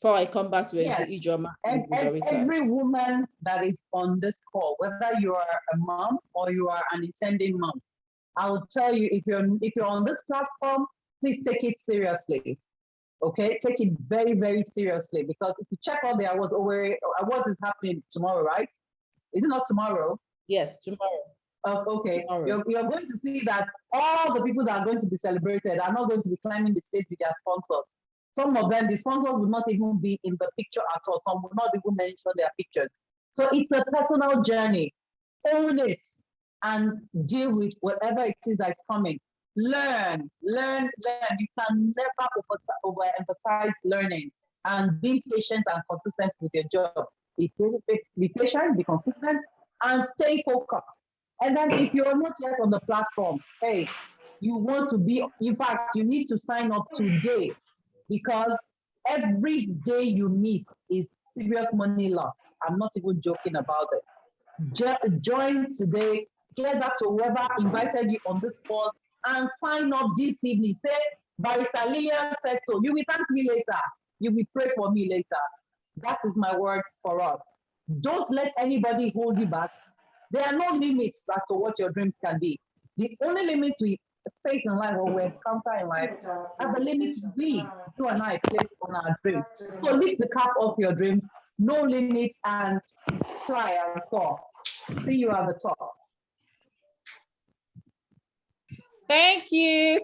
before I come back to SD Ijoma and SD Dorita. Every woman that is on this call, whether you are a mom or you are an intending mom, I will tell you, if you're on this platform, please take it seriously. Okay, take it very, very seriously, because if you check out there, what is happening tomorrow, right? Is it not tomorrow? Yes, tomorrow. Okay, tomorrow. You're going to see that all the people that are going to be celebrated are not going to be climbing the stage with their sponsors. Some of them, the sponsors will not even be in the picture at all. Some will not even mention their pictures. So it's a personal journey. Own it and deal with whatever it is that's coming. Learn. You can never overemphasize learning and being patient and consistent with your job. Be patient, be consistent, and stay focused. And then if you're not yet on the platform, hey, you want to be, in fact, you need to sign up today, because every day you miss is serious money loss. I'm not even joking about it. Join today, get back to whoever invited you on this call and sign up this evening. Say, Barrister Lillian said so. You will thank me later. You will pray for me later. That is my word for us. Don't let anybody hold you back. There are no limits as to what your dreams can be. The only limit we face in life, or we encounter in life, are the limits you and I place on our dreams. So lift the cap off your dreams, no limit, and try and soar. See you at the top. Thank you.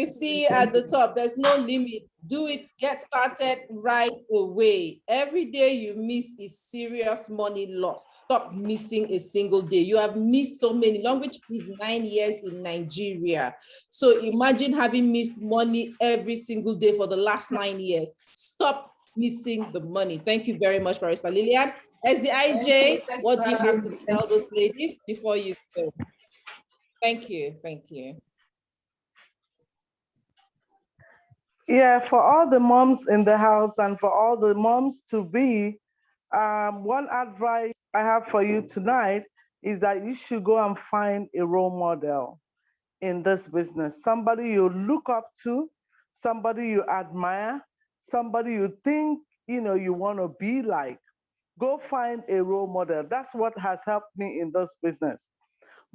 See you at the top. There's no limit. Do it. Get started right away. Every day you miss is serious money lost. Stop missing a single day. You have missed so many. Language is 9 years in Nigeria. So imagine having missed money every single day for the last 9 years. Stop missing the money. Thank you very much, Barrister Lillian. As the IJ, what do you have to tell those ladies before you go? Thank you. Yeah, for all the moms in the house and for all the moms to be, one advice I have for you tonight is that you should go and find a role model in this business. Somebody you look up to, somebody you admire, somebody you think you want to be like. Go find a role model. That's what has helped me in this business.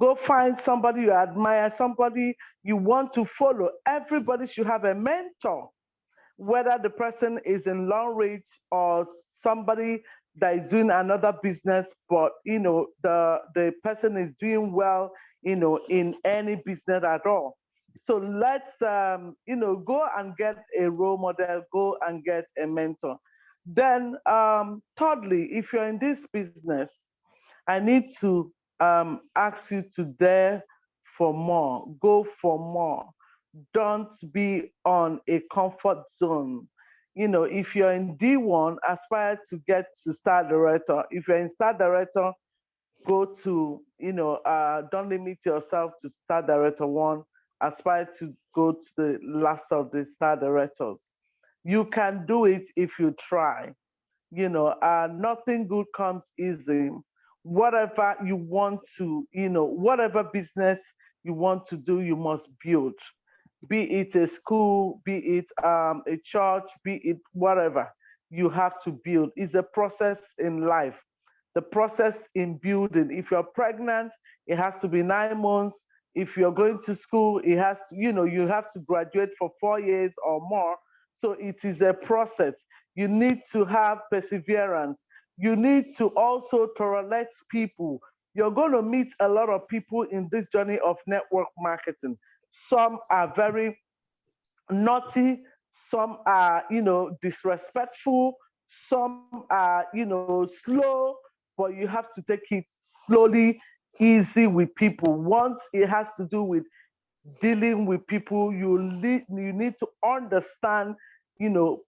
Go find somebody you admire, somebody you want to follow. Everybody should have a mentor, whether the person is in long reach or somebody that is doing another business, but the person is doing well, in any business at all. So let's go and get a role model, go and get a mentor. Then thirdly, if you're in this business, I need to ask you to dare for more, go for more. Don't be on a comfort zone. If you're in D1, aspire to get to star director. If you're in star director, go to, don't limit yourself to star director 1, aspire to go to the last of the star directors. You can do it if you try. Nothing good comes easy. Whatever you want to, whatever business you want to do, you must build. Be it a school, be it a church, be it whatever, you have to build. It's a process in life. The process in building. If you're pregnant, it has to be 9 months. If you're going to school, it has to, you have to graduate for 4 years or more. So it is a process. You need to have perseverance. You need to also tolerate people. You're going to meet a lot of people in this journey of network marketing. Some are very naughty, some are, disrespectful, some are, slow, but you have to take it slowly, easy with people. Once it has to do with dealing with people, you need to understand,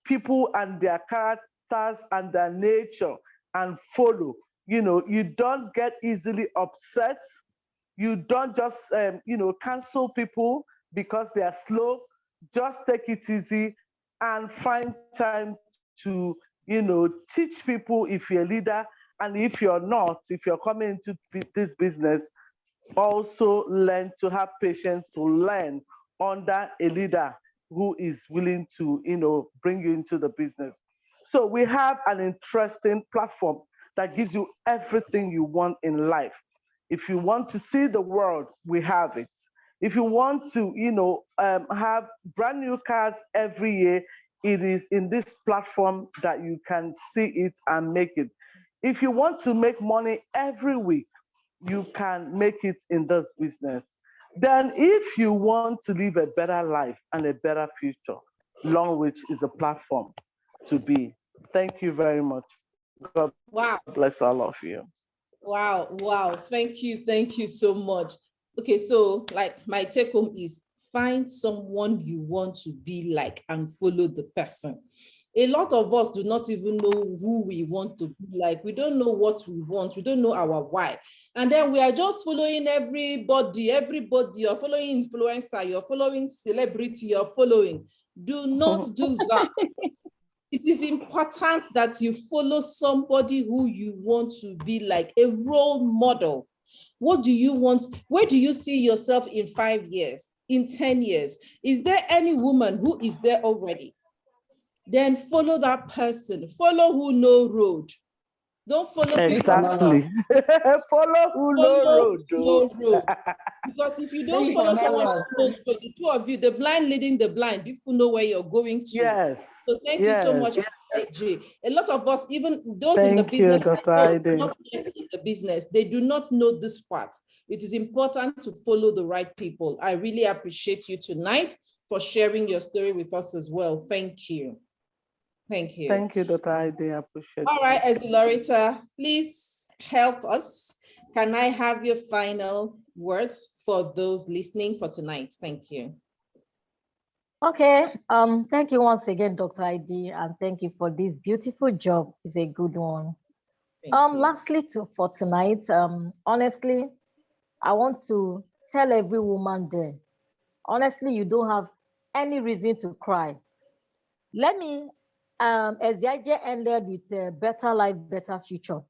people and their characters and their nature and follow. You don't get easily upset. You don't just, cancel people because they are slow. Just take it easy and find time to, teach people if you're a leader And if you're not, if you're coming into this business, also learn to have patience to learn under a leader who is willing to, bring you into the business. So we have an interesting platform that gives you everything you want in life. If you want to see the world, we have it. If you want to, have brand new cars every year, it is in this platform that you can see it and make it. If you want to make money every week, you can make it in this business. Then if you want to live a better life and a better future, Longreach is a platform to be. Thank you very much. God bless all of you. Wow. Thank you so much. Okay, so like my take home is find someone you want to be like and follow the person. A lot of us do not even know who we want to be like. We don't know what we want. We don't know our why. And then we are just following everybody. You're following influencer, you're following celebrity, you're following. Do not do that. It is important that you follow somebody who you want to be like, a role model. What do you want? Where do you see yourself in 5 years, in 10 years? Is there any woman who is there already? Then follow that person. Follow who know road. Don't follow exactly. Follow who know road. Because if you don't follow someone who knows road, the two of you, the blind leading the blind, people know where you're going to. Yes. So thank you so much, AJ. A lot of us, even those in the Thank you, business, Dr. Aide. not yet in the business, they do not know this part. It is important to follow the right people. I really appreciate you tonight for sharing your story with us as well. Thank you. Thank you. Thank you, Dr. Aide. I appreciate it. All right, Loretta, please help us. Can I have your final words for those listening for tonight? Thank you. Okay. Thank you once again, Dr. ID, and thank you for this beautiful job. It's a good one. Lastly, for tonight, honestly, I want to tell every woman there, honestly, you don't have any reason to cry. Let me, as Yaje ended with a better life, better future.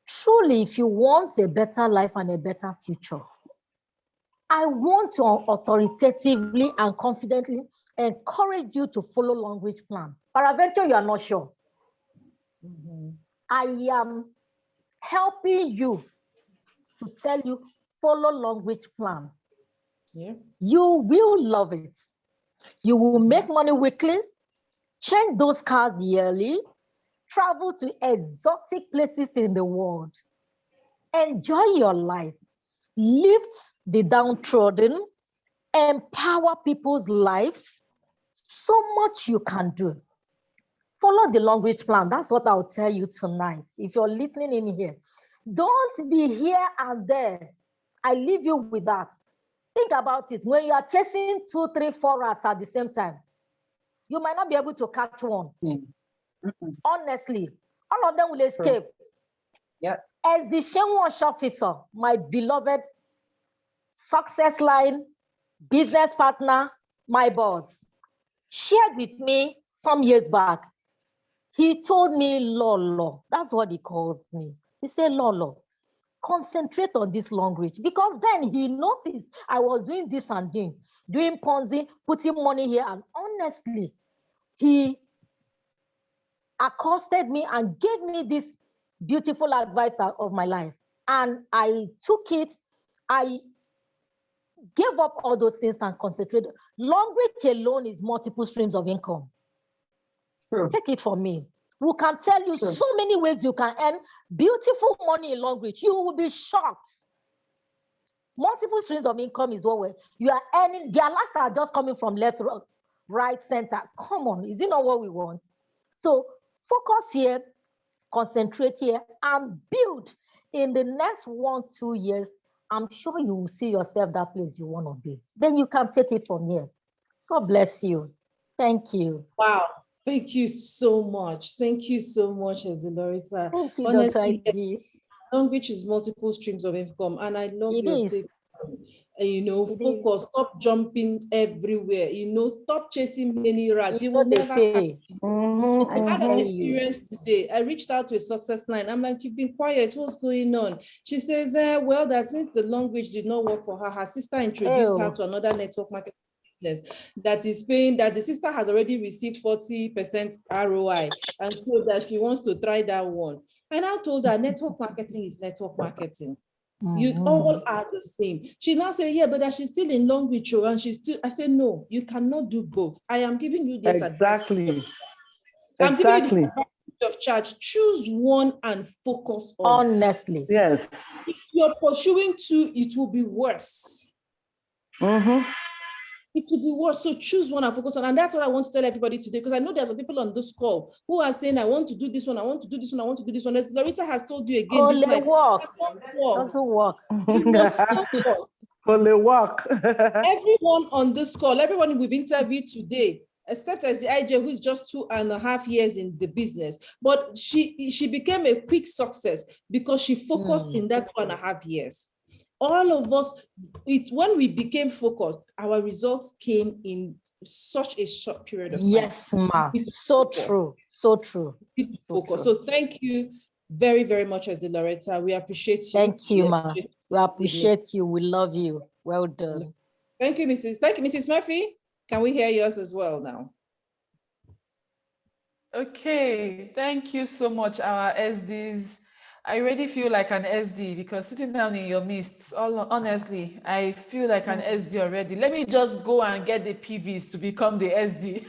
Truly, if you want a better life and a better future, I want to authoritatively and confidently encourage you to follow Longreach plan. Peradventure, you are not sure. I am helping you to tell you, follow Longreach plan. Yeah. You will love it. You will make money weekly, change those cars yearly, travel to exotic places in the world, enjoy your life, lift the downtrodden, empower people's lives. So much you can do. Follow the Longreach plan. That's what I'll tell you tonight. If you're listening in here, don't be here and there. I leave you with that. Think about it. When you are chasing 2, 3, 4 rats at the same time, you might not be able to catch one. Honestly, all of them will escape. Yeah. As the Shenwash officer, my beloved success line, business partner, my boss, shared with me some years back. He told me, Lolo, that's what he calls me. He said, Lolo, concentrate on this Longreach. Because then he noticed I was doing this and doing Ponzi, putting money here. And honestly, he accosted me and gave me this beautiful advice of my life. And I took it. I gave up all those things and concentrated. Longreach alone is multiple streams of income. True. Take it from me. We can tell you so many ways you can earn beautiful money in Longreach. You will be shocked. Multiple streams of income is what you are earning. Their lives are just coming from left, right, center. Come on, is it not what we want? So focus here, concentrate here, and build. In the next 1, 2 years, I'm sure you will see yourself that place you want to be. Then you can take it from here. God bless you. Thank you. Wow. Thank you so much. Thank you so much, Loretta. Thank you, Dr. ID. Longreach is multiple streams of income, and I love your take. focus, stop jumping everywhere, stop chasing many rats. You will never catch. I had an experience today. I reached out to a success line. I'm like, you've been quiet. What's going on? She says, well, that since the language did not work for her, her sister introduced her to another network marketing business that is paying, that the sister has already received 40% ROI. And so that she wants to try that one. And I told her network marketing is network marketing. You all are the same. She now said, yeah, but that she's still in language, and she's still, I said, no, you cannot do both. I am giving you this advice. I'm giving you this advice of charge. Choose one and focus on. Honestly. Yes. If you're pursuing two, it will be worse. It will be worse. So choose one and focus on. And that's what I want to tell everybody today, because I know there's some people on this call who are saying, I want to do this one, I want to do this one, I want to do this one. As Loretta has told you again this night, doesn't work. You must focus. Everyone on this call, everyone we've interviewed today, except as the IJ, who is just 2.5 years in the business, but she became a quick success because she focused in that 2.5 years. All of us, when we became focused, our results came in such a short period of time. Yes, ma. So true. So true. Focus. So thank you very, very much, as the Loretta. We appreciate you. Thank you, ma. We appreciate you. We love you. Well done. Thank you, Mrs. Murphy. Can we hear yours as well now? Okay, thank you so much, our SDs. I already feel like an SD because sitting down in your midst, honestly, I feel like an SD already. Let me just go and get the PVs to become the SD.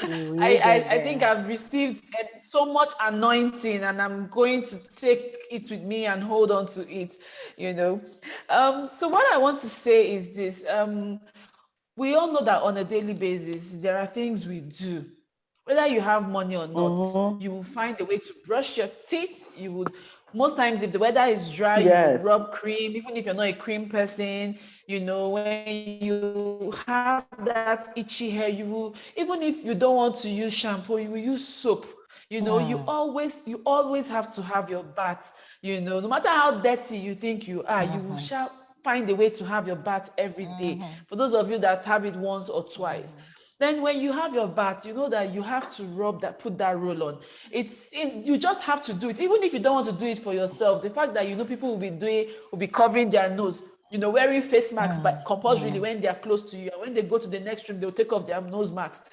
I think I've received so much anointing, and I'm going to take it with me and hold on to it, So what I want to say is this. We all know that on a daily basis, there are things we do. Whether you have money or not, you will find a way to brush your teeth. You would, most times, if the weather is dry, you will rub cream, even if you're not a cream person. When you have that itchy hair, you will, even if you don't want to use shampoo, you will use soap. You always have to have your bath. No matter how dirty you think you are, you will find a way to have your bath every day. For those of you that have it once or twice. Then when you have your bath, you know that you have to put that roll on. You just have to do it. Even if you don't want to do it for yourself, the fact that people will be covering their nose, wearing face masks, but compulsorily when they are close to you. And when they go to the next room, they'll take off their nose masks.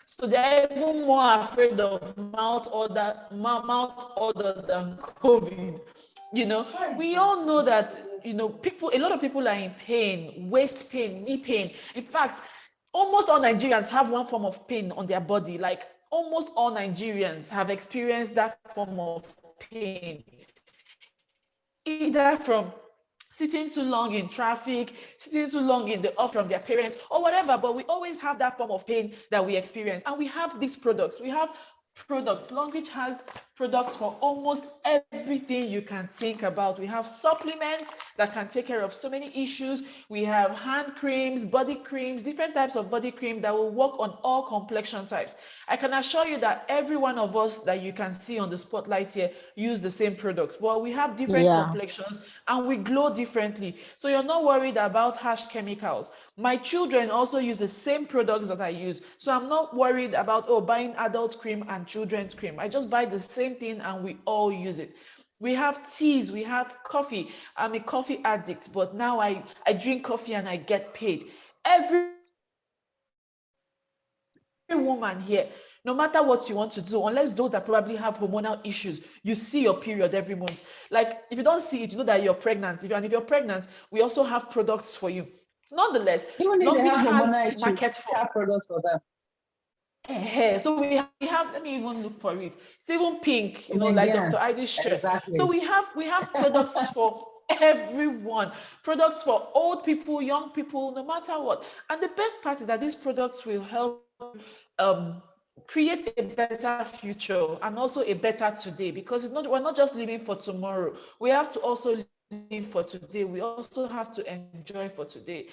So they're even more afraid of mouth odor than COVID. We all know that, a lot of people are in pain, waist pain, knee pain. In fact, almost all Nigerians have one form of pain on their body. Like almost all Nigerians have experienced that form of pain. Either from sitting too long in traffic, sitting too long in the off from their parents or whatever, but we always have that form of pain that we experience. And we have these products. We have products. Longreach has products for almost everything you can think about. We have supplements that can take care of so many issues. We have hand creams, body creams, different types of body cream that will work on all complexion types. I can assure you that every one of us that you can see on the spotlight here use the same products. Well, we have different complexions and we glow differently. So you're not worried about harsh chemicals. My children also use the same products that I use. So I'm not worried about, buying adult cream and children's cream. I just buy the same thing and we all use it. We have teas, we have coffee. I'm a coffee addict, but now I drink coffee and I get paid. Every woman here, no matter what you want to do, unless those that probably have hormonal issues, you see your period every month. Like if you don't see it, you know that you're pregnant. If you're pregnant, we also have products for you. Nonetheless, even if they have hormonal issues, market for products for them. So we have, let me even look for it. It's even pink, like Dr. Idi's shirt. Exactly. So we have products for everyone, products for old people, young people, no matter what. And the best part is that these products will help create a better future and also a better today, because we're not just living for tomorrow. We have to also live for today. We also have to enjoy for today.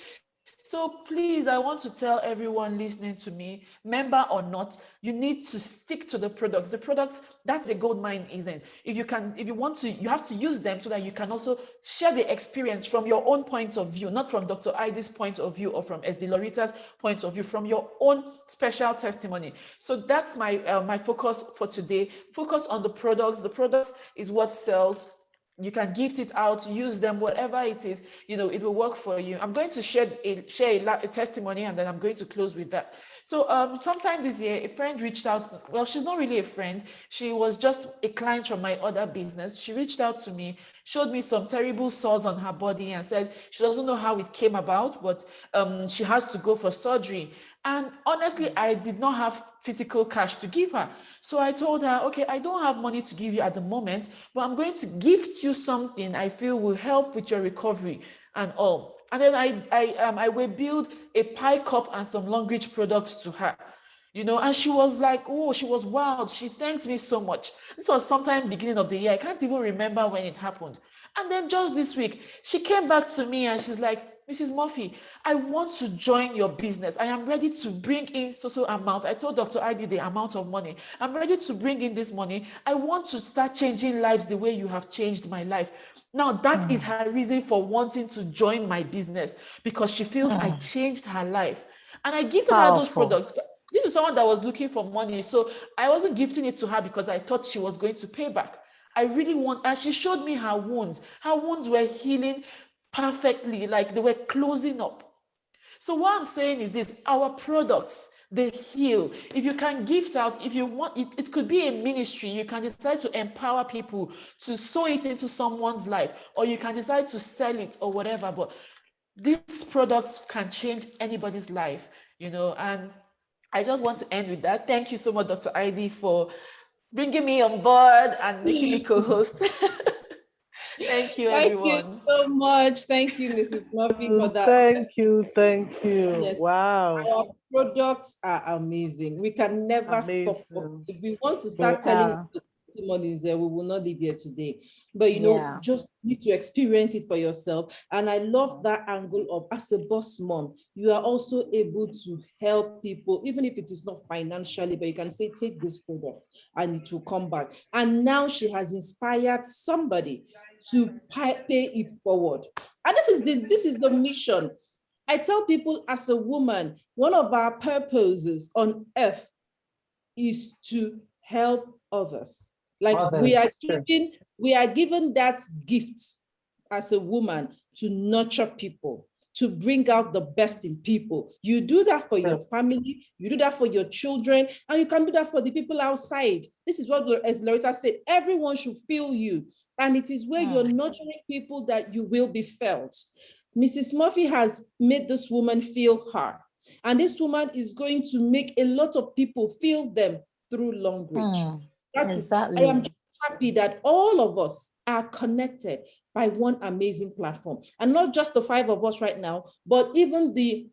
So please, I want to tell everyone listening to me, member or not, you need to stick to the products. The products, that's the gold mine isn't. If you want to, you have to use them so that you can also share the experience from your own point of view, not from Dr. Idi's point of view or from SD Lorita's point of view, from your own special testimony. So that's my my focus for today. Focus on the products. The products is what sells. You can gift it out, use them, whatever it is, it will work for you. I'm going to share a testimony, and then I'm going to close with that. So sometime this year, a friend reached out. Well, she's not really a friend. She was just a client from my other business. She reached out to me, showed me some terrible sores on her body, and said she doesn't know how it came about, but she has to go for surgery. And honestly, I did not have physical cash to give her. So I told her, okay, I don't have money to give you at the moment, but I'm going to gift you something I feel will help with your recovery and all. And then I will build a pie cup and some Longreach products to her. And she was like, oh, she was wild. She thanked me so much. This was sometime beginning of the year. I can't even remember when it happened. And then just this week, she came back to me and she's like, Mrs. Murphy, I want to join your business. I am ready to bring in so amount. I told Dr. Idi the amount of money. I'm ready to bring in this money. I want to start changing lives the way you have changed my life. Now, that is her reason for wanting to join my business, because she feels I changed her life. And I gifted her those products. This is someone that was looking for money. So I wasn't gifting it to her because I thought she was going to pay back. I really and she showed me her wounds. Her wounds were healing perfectly, like they were closing up. So what I'm saying is this: our products, they heal. If you can gift out, if you want, it could be a ministry. You can decide to empower people to sow it into someone's life, or you can decide to sell it or whatever. But these products can change anybody's life, and I just want to end with that. Thank you so much, Dr. Idi, for bringing me on board and making me co-host. Thank you, everyone. Thank you so much. Thank you, Mrs. Murphy, for that. Thank you. Yes. Wow. Our products are amazing. We can never stop. If we want to start telling testimonies, we will not live here today. But just need to experience it for yourself. And I love that angle of, as a boss mom, you are also able to help people, even if it is not financially, but you can say, take this product and it will come back. And now she has inspired somebody to pay it forward. And this is the mission. I tell people, as a woman, one of our purposes on earth is to help others. Like we are given that gift as a woman to nurture people, to bring out the best in people. You do that for your family, you do that for your children, and you can do that for the people outside. This is what, as Loretta said, everyone should feel you. And it is where you're nurturing people that you will be felt. Mrs. Murphy has made this woman feel her. And this woman is going to make a lot of people feel them through Longreach. Exactly. I am happy that all of us are connected by one amazing platform. And not just the 5 of us right now, but even the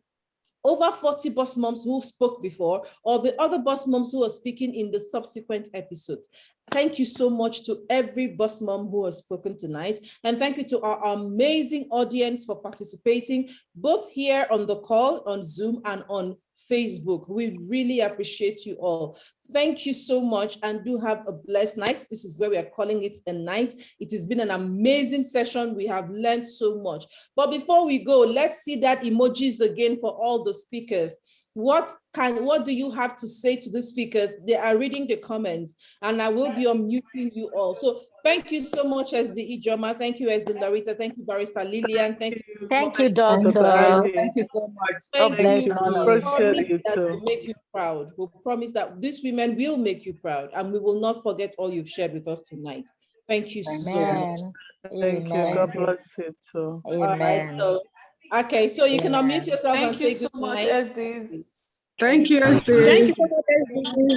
over 40 boss moms who spoke before, or the other boss moms who are speaking in the subsequent episodes. Thank you so much to every boss mom who has spoken tonight. And thank you to our amazing audience for participating, both here on the call, on Zoom, and on Facebook. We really appreciate you all. Thank you so much, and do have a blessed night. This is where we are calling it a night. It has been an amazing session. We have learned so much. But before we go, let's see that emojis again for all the speakers. What do you have to say to the speakers? They are reading the comments, and I will be unmuting you all. So thank you so much, SD Ijoma. Thank you, SD Loretta. Thank you, Barrister Lillian. Thank you. Thank you, Doctor. Doctor. Thank you so much. Thank you. We appreciate you That too. will make you proud. We'll promise that these women will make you proud, and we will not forget all you've shared with us tonight. Thank you so much. Thank you. God bless you too. Amen. All right. So, okay. So you can unmute yourself and Thank you say so good much, night. SDs. Thank you, SD. Thank you so much.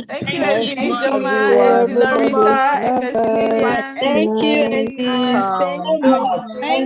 Thank you, Thank SD you, Ijoma, everyone. SD Loretta, FSD Lillian. Thank you, Andy. Thank you so much. Thank